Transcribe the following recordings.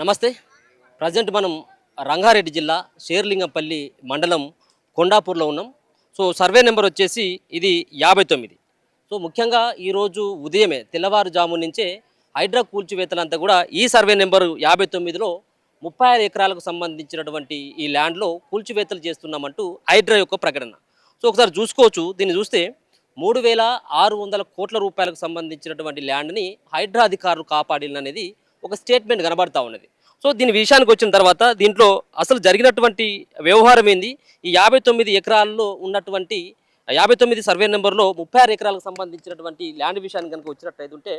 నమస్తే. ప్రజెంట్ మనం రంగారెడ్డి జిల్లా షేర్లింగంపల్లి మండలం కొండాపూర్లో ఉన్నాం. సో సర్వే నెంబర్ వచ్చేసి ఇది 59. సో ముఖ్యంగా ఈరోజు ఉదయమే తెల్లవారుజాము నుంచే హైడ్రా కూల్చివేతలంతా కూడా ఈ సర్వే నెంబరు 59లో 36 ఎకరాలకు సంబంధించినటువంటి ఈ ల్యాండ్లో కూల్చివేతలు చేస్తున్నామంటూ హైడ్రా యొక్క ప్రకటన. సో ఒకసారి చూసుకోవచ్చు. దీన్ని చూస్తే 3600 కోట్ల రూపాయలకు సంబంధించినటువంటి ల్యాండ్ని హైడ్రా అధికారులు కాపాడిననేది ఒక స్టేట్మెంట్ కనబడతా ఉన్నది. సో దీని విషయానికి వచ్చిన తర్వాత దీంట్లో అసలు జరిగినటువంటి వ్యవహారం ఏంది, ఈ 59 ఎకరాల్లో ఉన్నటువంటి 59 సర్వే నెంబర్లో 36 ఎకరాలకు సంబంధించినటువంటి ల్యాండ్ విషయానికి కనుక వచ్చినట్టయితే ఉంటే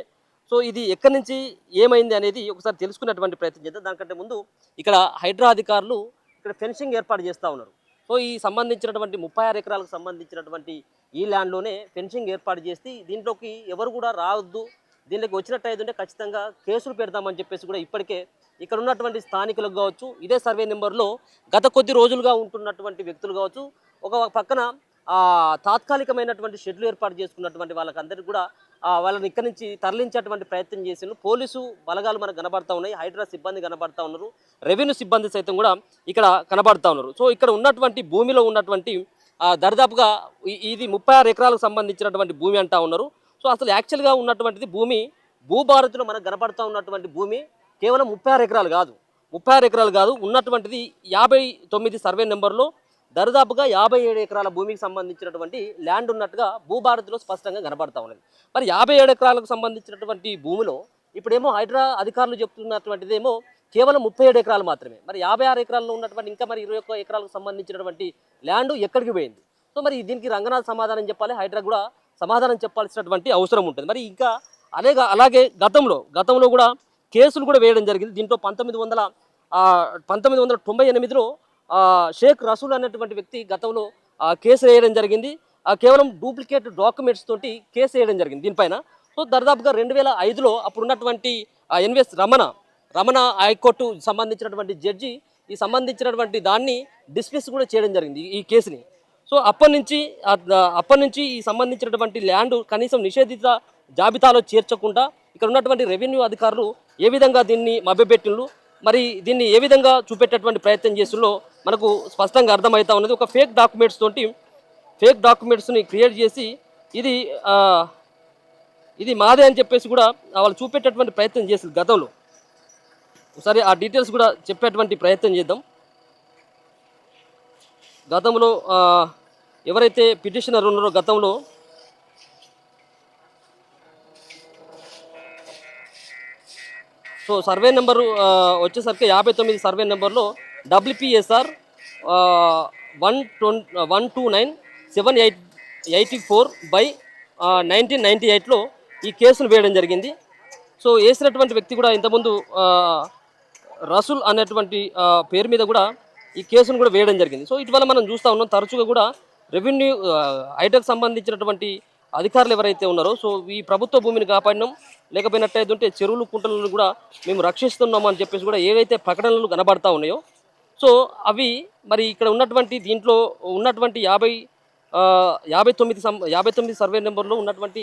సో ఇది ఎక్కడి నుంచి ఏమైంది అనేది ఒకసారి తెలుసుకున్నటువంటి ప్రయత్నం చేద్దాం. దానికంటే ముందు ఇక్కడ హైడ్రా అధికారులు ఇక్కడ ఫెన్సింగ్ ఏర్పాటు చేస్తూ ఉన్నారు. సో ఈ సంబంధించినటువంటి 36 ఎకరాలకు సంబంధించినటువంటి ఈ ల్యాండ్లోనే ఫెన్సింగ్ ఏర్పాటు చేసి దీంట్లోకి ఎవరు కూడా రావద్దు, దీనికి వచ్చినట్టయితే ఖచ్చితంగా కేసులు పెడతామని చెప్పేసి కూడా ఇప్పటికే ఇక్కడ ఉన్నటువంటి స్థానికులకు కావచ్చు, ఇదే సర్వే నెంబర్లో గత కొద్ది రోజులుగా ఉంటున్నటువంటి వ్యక్తులు కావచ్చు, ఒక పక్కన తాత్కాలికమైనటువంటి షెడ్యూల్ ఏర్పాటు చేసుకున్నటువంటి వాళ్ళకందరికీ కూడా వాళ్ళని ఇక్కడి నుంచి తరలించేటువంటి ప్రయత్నం చేసిన పోలీసు బలగాలు మనకు కనబడతా ఉన్నాయి. హైడ్రా సిబ్బంది కనబడతా ఉన్నారు, రెవెన్యూ సిబ్బంది సైతం కూడా ఇక్కడ కనబడతా ఉన్నారు. సో ఇక్కడ ఉన్నటువంటి భూమిలో ఉన్నటువంటి దరిదాపుగా ఇది 36 ఎకరాలకు సంబంధించినటువంటి భూమి అంటా ఉన్నారు. సో అసలు యాక్చువల్గా ఉన్నటువంటిది భూమి భూభారతిలో మనకు కనబడతా ఉన్నటువంటి భూమి కేవలం 36 ఎకరాలు కాదు, 36 ఎకరాలు కాదు, ఉన్నటువంటిది 59 సర్వే నెంబర్లో దరిదాపుగా 57 ఎకరాల భూమికి సంబంధించినటువంటి ల్యాండ్ ఉన్నట్టుగా భూభారతిలో స్పష్టంగా కనబడతా ఉన్నది. మరి 57 ఎకరాలకు సంబంధించినటువంటి భూమిలో ఇప్పుడేమో హైడ్రా అధికారులు చెప్తున్నటువంటిది ఏమో కేవలం 37 ఎకరాలు మాత్రమే. మరి 56 ఎకరాల్లో ఉన్నటువంటి ఇంకా మరి 21 ఎకరాలకు సంబంధించినటువంటి ల్యాండ్ ఎక్కడికి పోయింది? సో మరి దీనికి రంగనాథ్ సమాధానం చెప్పాలి, హైడ్రా కూడా సమాధానం చెప్పాల్సినటువంటి అవసరం ఉంటుంది. మరి ఇంకా అలాగే గతంలో కూడా కేసులు కూడా వేయడం జరిగింది. దీంట్లో 1998లో షేక్ రసూల్ అనేటువంటి వ్యక్తి గతంలో కేసు వేయడం జరిగింది. కేవలం డూప్లికేట్ డాక్యుమెంట్స్ తోటి కేసు వేయడం జరిగింది దీనిపైన. సో దాదాపుగా 2005లో అప్పుడున్నటువంటి ఎన్విఎస్ రమణ హైకోర్టు సంబంధించినటువంటి జడ్జి ఈ సంబంధించినటువంటి దాన్ని డిస్మిస్ కూడా చేయడం జరిగింది ఈ కేసుని. సో అప్పటి నుంచి ఈ సంబంధించినటువంటి ల్యాండ్ కనీసం నిషేధిత జాబితాలో చేర్చకుండా ఇక్కడ ఉన్నటువంటి రెవెన్యూ అధికారులు ఏ విధంగా దీన్ని మభ్యపెట్టిండ్రు, మరి దీన్ని ఏ విధంగా చూపెట్టేటువంటి ప్రయత్నం చేస్తుల్లో మనకు స్పష్టంగా అర్థమవుతా ఉన్నది. ఒక ఫేక్ డాక్యుమెంట్స్ని క్రియేట్ చేసి ఇది మాదే అని చెప్పేసి కూడా వాళ్ళు చూపెట్టేటువంటి ప్రయత్నం చేసింది గతంలో. ఒకసారి ఆ డీటెయిల్స్ కూడా చెప్పేటువంటి ప్రయత్నం చేద్దాం. గతంలో ఎవరైతే పిటిషనర్ ఉన్నారో గతంలో సో సర్వే నెంబరు వచ్చేసరికి 59 సర్వే నెంబర్లో WPSR 129/784/1998లో ఈ కేసును వేయడం జరిగింది. సో వేసినటువంటి వ్యక్తి కూడా ఇంతకుముందు రసూల్ అనేటువంటి పేరు మీద కూడా ఈ కేసును కూడా వేయడం జరిగింది. సో ఇటీవల మనం చూస్తూ ఉన్నాం తరచుగా కూడా రెవెన్యూ హైడ్రాకు సంబంధించినటువంటి అధికారులు ఎవరైతే ఉన్నారో సో ఈ ప్రభుత్వ భూమిని కాపాడినాం, లేకపోయినట్టయితే చెరువులు కుంటలను కూడా మేము రక్షిస్తున్నాం అని చెప్పేసి కూడా ఏవైతే ప్రకటనలు కనబడతా ఉన్నాయో సో అవి మరి ఇక్కడ ఉన్నటువంటి దీంట్లో ఉన్నటువంటి 59 సర్వే నెంబర్లో ఉన్నటువంటి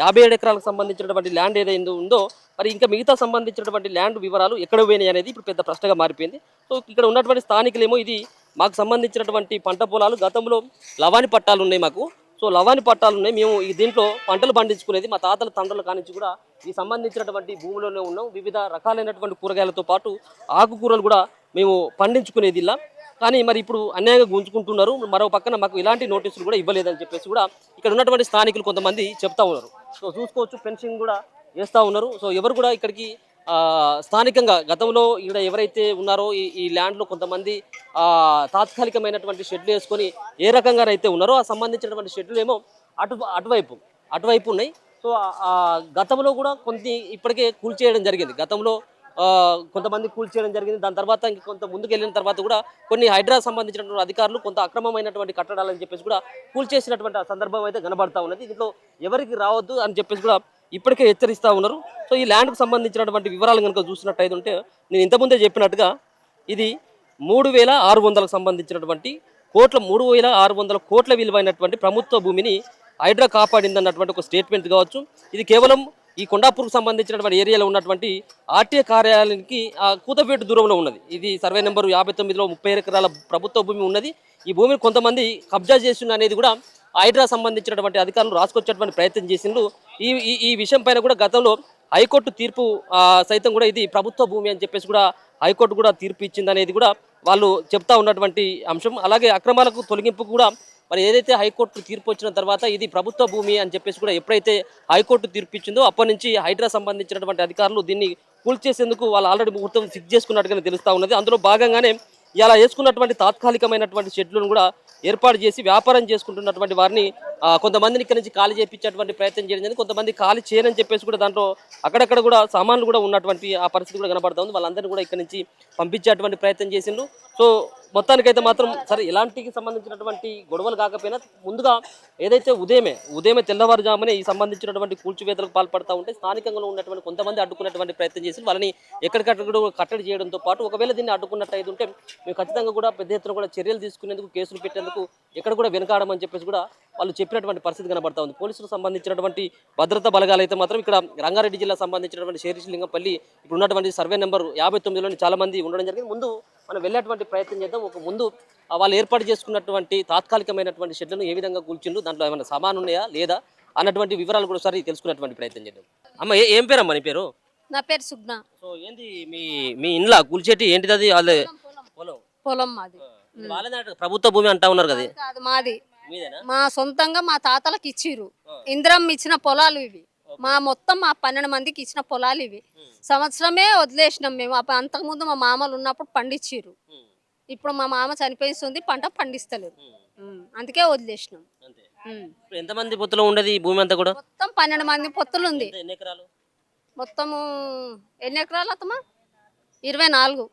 57 ఎకరాలకు సంబంధించినటువంటి ల్యాండ్ ఏదైతే ఉందో మరి ఇంకా మిగతా సంబంధించినటువంటి ల్యాండ్ వివరాలు ఎక్కడ పోయినాయి అనేది ఇప్పుడు పెద్ద ప్రశ్నగా మారిపోయింది. సో ఇక్కడ ఉన్నటువంటి స్థానికులేమో ఇది మాకు సంబంధించినటువంటి పంట పొలాలు, గతంలో లవాణి పట్టాలు ఉన్నాయి మాకు, సో లవాణి పట్టాలు ఉన్నాయి, మేము ఈ దీంట్లో పంటలు పండించుకునేది మా తాతల తండ్రుల కానించి కూడా ఈ సంబంధించినటువంటి భూమిలోనే ఉన్నాం. వివిధ రకాలైనటువంటి కూరగాయలతో పాటు ఆకుకూరలు కూడా మేము పండించుకునేది ఇలా. కానీ మరి ఇప్పుడు అన్యాయంగా గుంజుకుంటున్నారు. మరో పక్కన మాకు ఇలాంటి నోటీసులు కూడా ఇవ్వలేదని చెప్పేసి కూడా ఇక్కడ ఉన్నటువంటి స్థానికులు కొంతమంది చెప్తా ఉన్నారు. సో చూసుకోవచ్చు ఫెన్సింగ్ కూడా వేస్తూ ఉన్నారు. సో ఎవరు కూడా ఇక్కడికి స్థానికంగా గతంలో ఇక్కడ ఎవరైతే ఉన్నారో ఈ ల్యాండ్లో కొంతమంది తాత్కాలికమైనటువంటి షెడ్లు వేసుకొని ఏ రకంగానైతే ఉన్నారో ఆ సంబంధించినటువంటి షెడ్లు ఏమో అటువైపు ఉన్నాయి. సో గతంలో కూడా ఇప్పటికే కూల్చేయడం జరిగింది. గతంలో కొంతమంది కూల్చేయడం జరిగింది. దాని తర్వాత కొంత ముందుకు వెళ్ళిన తర్వాత కూడా కొన్ని హైడ్రా సంబంధించినటువంటి అధికారులు కొంత అక్రమమైనటువంటి కట్టడాలని చెప్పేసి కూడా కూల్చేసినటువంటి సందర్భం అయితే కనబడతా ఉన్నది. దీంట్లో ఎవరికి రావద్దు అని చెప్పేసి కూడా ఇప్పటికే హెచ్చరిస్తూ ఉన్నారు. సో ఈ ల్యాండ్కు సంబంధించినటువంటి వివరాలు కనుక చూసినట్టయితే ఉంటే నేను ఇంతకుముందే చెప్పినట్టుగా ఇది 3600కు సంబంధించినటువంటి 3600 కోట్ల విలువైనటువంటి ప్రభుత్వ భూమిని హైడ్రా కాపాడిందన్నటువంటి ఒక స్టేట్మెంట్ కావచ్చు. ఇది కేవలం ఈ కొండాపూర్కు సంబంధించినటువంటి ఏరియాలో ఉన్నటువంటి ఆర్టీఏ కార్యాలయానికి కూతవేటు దూరంలో ఉన్నది. ఇది సర్వే నెంబర్ 59లో 30 ఎకరాల ప్రభుత్వ భూమి ఉన్నది. ఈ భూమిని కొంతమంది కబ్జా చేస్తున్న అనేది కూడా హైడ్రా సంబంధించినటువంటి అధికారులు రాసుకొచ్చేటువంటి ప్రయత్నం చేసిండ్రు. ఈ ఈ ఈ విషయం పైన కూడా గతంలో హైకోర్టు తీర్పు సైతం కూడా ఇది ప్రభుత్వ భూమి అని చెప్పేసి కూడా హైకోర్టు కూడా తీర్పు ఇచ్చింది అనేది కూడా వాళ్ళు చెప్తా ఉన్నటువంటి అంశం. అలాగే అక్రమాలకు తొలగింపు కూడా మరి ఏదైతే హైకోర్టు తీర్పు వచ్చిన తర్వాత ఇది ప్రభుత్వ భూమి అని చెప్పేసి కూడా ఎప్పుడైతే హైకోర్టు తీర్పు ఇచ్చిందో అప్పటి నుంచి హైడ్రా సంబంధించినటువంటి అధికారులు దీన్ని కూల్చేసేందుకు వాళ్ళు ఆల్రెడీ ముహూర్తం ఫిక్స్ చేసుకున్నట్టుగానే తెలుస్తూ ఉన్నది. అందులో భాగంగానే ఇలా వేసుకున్నటువంటి తాత్కాలికమైనటువంటి షెడ్లను కూడా ఏర్పాటు చేసి వ్యాపారం చేసుకుంటున్నటువంటి వారిని కొంతమందిని ఇక్కడ నుంచి ఖాళీ చేయించేటువంటి ప్రయత్నం చేయడం జరిగింది. కొంతమంది ఖాళీ చేయనని చెప్పేసి కూడా దాంట్లో అక్కడక్కడ కూడా సామాన్లు కూడా ఉన్నటువంటి ఆ పరిస్థితి కూడా కనబడతా ఉంది. వాళ్ళందరినీ కూడా ఇక్కడ నుంచి పంపించేటువంటి ప్రయత్నం చేసిండ్రు. సో మొత్తానికైతే మాత్రం సరే ఎలాంటికి సంబంధించినటువంటి గొడవలు కాకపోయినా ముందుగా ఏదైతే ఉదయమే తెల్లవారుజామునే ఈ సంబంధించినటువంటి కూల్చివేతలకు పాల్పడతా ఉంటే స్థానికంగా ఉన్నటువంటి కొంతమంది అడ్డుకున్నటువంటి ప్రయత్నం చేసి వాళ్ళని ఎక్కడికక్కడ కూడా కట్టడి చేయడంతో పాటు ఒకవేళ దీన్ని అడ్డుకున్నట్టయితే ఉంటే మేము ఖచ్చితంగా కూడా పెద్ద ఎత్తున కూడా చర్యలు తీసుకునేందుకు కేసులు పెట్టేందుకు ఎక్కడ కూడా వెనకాడమని చెప్పేసి కూడా వాళ్ళు చెప్పినటువంటి పరిస్థితి కనబడతా ఉంది. పోలీసులకు సంబంధించినటువంటి భద్రతా బలగాలు అయితే మాత్రం ఇక్కడ రంగారెడ్డి జిల్లా సంబంధించినటువంటి శేరిలింగంపల్లి ఇప్పుడు ఉన్నటువంటి సర్వే నెంబర్ 59లోని చాలా మంది ఉండడం జరిగింది. ముందు మనం వెళ్ళేటువంటి ప్రయత్నం చేద్దాం. ఒక ముందు వాళ్ళు ఏర్పాటు చేసుకున్నటువంటి తాత్కాలికమైనటువంటి షెడ్లను ఏ విధంగా కూల్చిండ్రు, దాంట్లో ఏమైనా సామాను ఉన్నాయా లేదా అన్నటువంటి వివరాలు కూడా ఒకసారి తెలుసుకునేటువంటి ప్రయత్నం చేద్దాం. అమ్మ ఏం పేరమ్మా నీ పేరు? నా పేరు సుగ్న. సో ఏంది మీ మీ ఇంట్లో కూల్చేటి ఏంటిది? అది వాళ్ళే పొలం పొలం మాది. వాళ్ళే ప్రభుత్వ భూమి అంటా ఉన్నారు కదా? కాదు, మాది. మీదేనా? మా సొంతంగా మా తాతలకు ఇచ్చిర్రు. ఇంద్రమ్మ ఇచ్చిన పొలాలు ఇవి. మొత్తం మా 12 మందికి ఇచ్చిన పొలాలు ఇవి. సంవత్సరమే వదిలేసినాం మేము. అంతకుముందు మా మామలు ఉన్నప్పుడు పండించిర్రు. ఇప్పుడు మా మామ చనిపోయిస్తుంది, పంట పండిస్తలేదు. అందుకే వదిలేసినాం. ఎంతమంది పొత్తులో ఉండేది ఈ భూమి అంతా కూడా? మొత్తం 12 మంది పొత్తులు ఉంది. ఎన్ని ఎకరాలు? మొత్తము ఎన్ని ఎకరాలు అత్తమా? 24.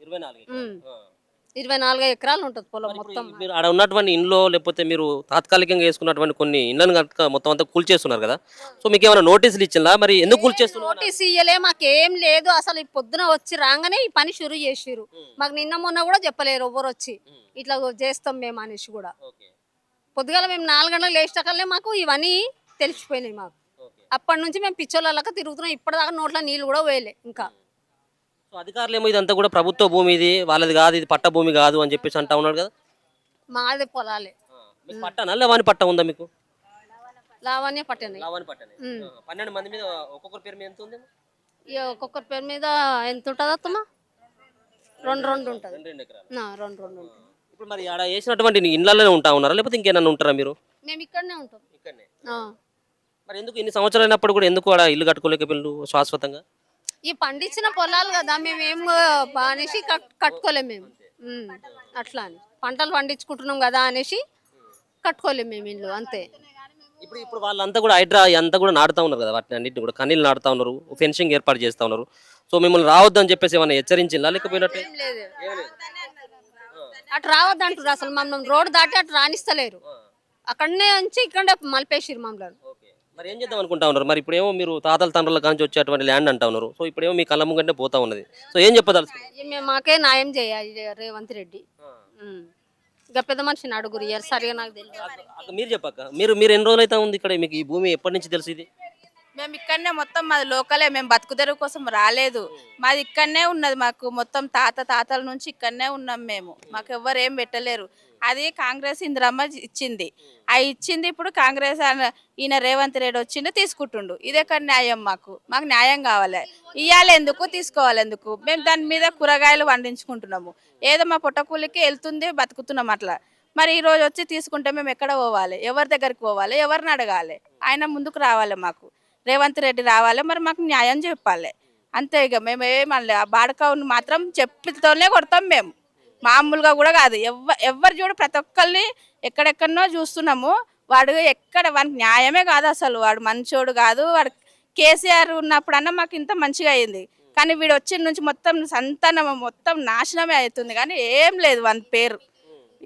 24 ఎకరాలు ఉంటుంది పొలం మొత్తం. మీరు ఆడ ఉన్నటువంటి ఇంట్లో లేకపోతే మీరు తాత్కాలికంగా వేసుకున్నటువంటి కొన్ని ఇళ్ళను కనుక మొత్తం అంతా కూల్చేస్తున్నారు కదా, సో మీకు ఏమైనా నోటీసులు ఇచ్చిందా? మరి ఎందుకు కూల్చేస్తున్నారు? నోటీస్ ఇయ్యలే, మాకేం లేదు అసలు. ఈ పొద్దున వచ్చి రాగానే ఈ పని షురు చేసిర్రు. మాకు నిన్న మొన్న కూడా చెప్పలేరు ఎవరు వచ్చి ఇట్లా చేస్తాం మేము అనేసి కూడా. పొద్దుగాల మేము 4 గంటలకు లేచకల్నే మాకు ఇవన్నీ తెలిసిపోయినాయి. మాకు అప్పటి నుంచి మేము పిచ్చోళ్ళకి తిరుగుతున్నాం. ఇప్పటిదాకా నోట్ల నీళ్ళు కూడా వేయలే ఇంకా. సో అధికారులు ఏమో ఇదంతా కూడా ప్రభుత్వ భూమి, ఇది వాళ్ళది కాదు, ఇది పట్ట భూమి కాదు అని చెప్పేసి అంటా ఉన్నాడు కదా? మాది పొలాలే. పట్టనా లేవాని పట్ట ఉందా మీకు? లావణ్య పట్టనే. లావాని పట్టనే. 12 మంది మీద ఒక్కొక్కరి పేరు మీద ఎంత ఉంది? ఒక్కొక్కరి పేరు మీద ఎంత ఉంటుంది అత్తమ్మా? 2 ఉంటుంది. 2 ఎకరాలు. 2 ఉంటుంది. ఇప్పుడు మరి ఆడ వేసినటువంటి ఇళ్ళలోనే ఉంటా ఉన్నారా లేకపోతే ఇంకేమన్నా ఉంటారా మీరు? మేము ఇక్కడనే ఉంటాం. ఇక్కడనే. మరి ఎందుకు ఇన్ని సంవత్సరాలు అయినప్పుడు కూడా ఎందుకు ఆడ ఇల్లు కట్టుకోలేకపోయిండు శాశ్వతంగా? ఈ పండించిన పొలాలు కదా, మేమేం అనేసి కట్టుకోలేము మేము. అట్లా అని పంటలు పండించుకుంటున్నాం కదా అనేసి కట్టుకోలేము మేము ఇల్లు, అంతే. ఇప్పుడు వాళ్ళంతా కూడా హైడ్రా అంతా కూడా నాటుతా ఉన్నారు కదా, వాటిని అన్నింటిని కూడా కనీళ్ళు నాటుతా ఉన్నారు, ఫెన్సింగ్ ఏర్పాటు చేస్తా ఉన్నారు. సో మిమ్మల్ని రావద్దు అని చెప్పేసి ఏమైనా హెచ్చరించిందా లేకపోయినట్టు? అటు రావద్దు అంటారు. అసలు మమ్మల్ని రోడ్డు దాటి అటు రాణిస్తలేరు. అక్కడనే ఉంచి ఇక్కడే మలిపేసిరు మమ్మల్ని. మరి ఏం చేద్దాం అనుకుంటా ఉన్నారు? మరి ఇప్పుడేమో మీరు తాతల తండ్రుల కానీ వచ్చేటువంటి ల్యాండ్ అంటా ఉన్నారు. సో ఇప్పుడేమో మీ కళ్ళ ముంగంటే పోతా ఉన్నది. సో ఏం చెప్పదలుచుకున్నారు? మాకే న్యాయం చేయాలి రేవంత్ రెడ్డి. ఇంకా పెద్ద మనిషిని అడుగురు ఇయర్ సరిగా నాకు తెలియదు. మీరు చెప్పక్క, మీరు ఎన్ని రోజులు అయితే ఉంది ఇక్కడ? మీకు ఈ భూమి ఎప్పటి నుంచి తెలుసు? ఇది మేము ఇక్కడనే మొత్తం మాది లోకలే. మేము బతుకుదెరువు కోసం రాలేదు. మాది ఇక్కడనే ఉన్నది. మాకు మొత్తం తాతల నుంచి ఇక్కడనే ఉన్నాం మేము. మాకు ఎవ్వరు ఏం పెట్టలేరు. అది కాంగ్రెస్ ఇందిరమ్మ ఇచ్చింది. అవి ఇచ్చింది ఇప్పుడు కాంగ్రెస్ ఈయన రేవంత్ రెడ్డి వచ్చిండు తీసుకుంటుండు. ఇదెక్కడ న్యాయం? మాకు న్యాయం కావాలి. ఇవ్వాలి ఎందుకు, తీసుకోవాలి ఎందుకు? మేము దాని మీద కూరగాయలు పండించుకుంటున్నాము. ఏదో మా పొట్టకూలికి వెళ్తుంది, బతుకుతున్నాం అట్లా. మరి ఈ రోజు వచ్చి తీసుకుంటే మేము ఎక్కడ పోవాలి? ఎవరి దగ్గరికి పోవాలి? ఎవరిని అడగాలి? ఆయన ముందుకు రావాలి. మాకు రేవంత్ రెడ్డి రావాలి. మరి మాకు న్యాయం చెప్పాలి, అంతే. ఇక మేము ఏమనలే. ఆ బాడకావుని మాత్రం చెప్పితోనే కొడతాం మేము, మామూలుగా కూడా కాదు. ఎవరు చూడు ప్రతి ఒక్కరిని ఎక్కడెక్కడనో చూస్తున్నాము. వాడు వానికి న్యాయమే కాదు అసలు. వాడు మంచోడు కాదు. వాడు కేసీఆర్ ఉన్నప్పుడన్నా మాకు ఇంత మంచిగా అయింది. కానీ వీడు వచ్చిన నుంచి మొత్తం సంతానం మొత్తం నాశనమే అవుతుంది. కానీ ఏం లేదు. వాని పేరు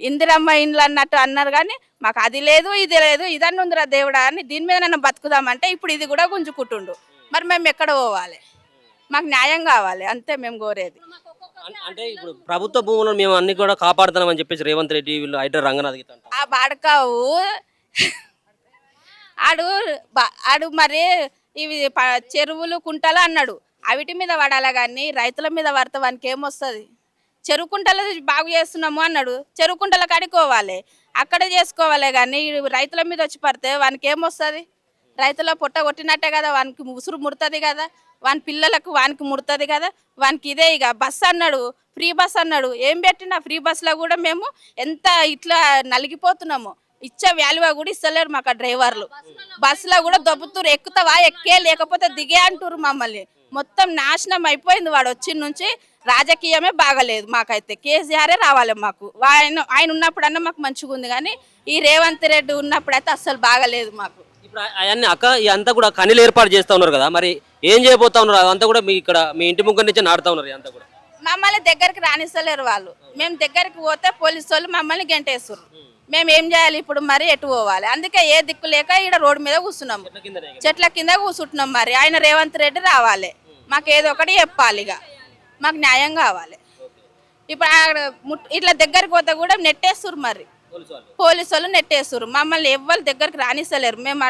ఇందిరమ్మ ఇండ్లు అన్నట్టు అన్నారు, కానీ మాకు అది లేదు ఇది లేదు. ఇదన్నీ ఉందిరా దేవుడా అని దీని మీద నన్ను బతుకుదామంటే ఇప్పుడు ఇది కూడా గుంజుకుంటుండు. మరి మేము ఎక్కడ పోవాలి? మాకు న్యాయం కావాలి, అంతే మేము కోరేది. అంటే ఇప్పుడు ప్రభుత్వ భూములను మేము అన్ని కూడా కాపాడుతున్నామని చెప్పేసి రేవంత్ రెడ్డి వీళ్ళు హైడ్రా రంగనాథ్ ఆ బాడకావు ఆడు మరి ఇవి చెరువులు కుంటలు అన్నాడు. అవిటి మీద పడాలా కానీ రైతుల మీద పడితే వానికి ఏమొస్తుంది? చెరువు కుంటలు బాగు చేస్తున్నాము అన్నాడు. చెరువు కుంటల కడుక్కోవాలి, అక్కడే చేసుకోవాలి కానీ రైతుల మీద వచ్చి పడితే వానికి ఏమొస్తుంది? రైతుల పొట్ట కొట్టినట్టే కదా, వానికి ఉసురు ముడుతుంది కదా, వాని పిల్లలకు వానికి ముడుతుంది కదా. వానికి ఇదే ఇక బస్ అన్నాడు, ఫ్రీ బస్ అన్నాడు. ఏం పెట్టినా ఫ్రీ బస్లో కూడా మేము ఎంత ఇట్లా నలిగిపోతున్నాము. ఇచ్చే వాల్యూ కూడా ఇస్తలేరు మాకు ఆ డ్రైవర్లు. బస్సులో కూడా దొబ్బుతురు, ఎక్కుతావా ఎక్కే, లేకపోతే దిగే అంటారు మమ్మల్ని. మొత్తం నాశనం అయిపోయింది వాడు వచ్చిన నుంచి. రాజకీయమే బాగలేదు మాకైతే. కేసీఆరే రావాలి మాకు. ఆయన ఉన్నప్పుడన్నా మాకు మంచిగా ఉంది కానీ ఈ రేవంత్ రెడ్డి ఉన్నప్పుడైతే అస్సలు బాగలేదు మాకు. ఇప్పుడు అవన్నీ అక్క ఇదంతా కూడా కనీలు ఏర్పాటు చేస్తూ ఉన్నారు కదా, మరి ఏం చేయబోతా ఉన్నారు? అదంతా కూడా మీ ఇక్కడ మీ ఇంటి ముగ్గురు నుంచి నాడుతూ ఉన్నారు ఇదంతా కూడా. మమ్మల్ని దగ్గరికి రానిస్తలేరు వాళ్ళు. మేము దగ్గరికి పోతే పోలీసు వాళ్ళు మమ్మల్ని గెంటేస్తారు. మేము ఏం చేయాలి ఇప్పుడు? మరి ఎటు పోవాలి? అందుకే ఏ దిక్కు లేక ఇక్కడ రోడ్డు మీద కూర్చున్నాము, చెట్ల కింద కూర్చుంటున్నాం. మరి ఆయన రేవంత్ రెడ్డి రావాలి, మాకు ఏదో ఒకటి చెప్పాలి, ఇక మాకు న్యాయం కావాలి. ఇప్పుడు ఇట్లా దగ్గరికి పోతే కూడా నెట్టేస్తారు, మరి పోలీసు వాళ్ళు నెట్టేస్తారు. మమ్మల్ని ఎవ్వరు దగ్గరికి రానిస్తలేరు. మేము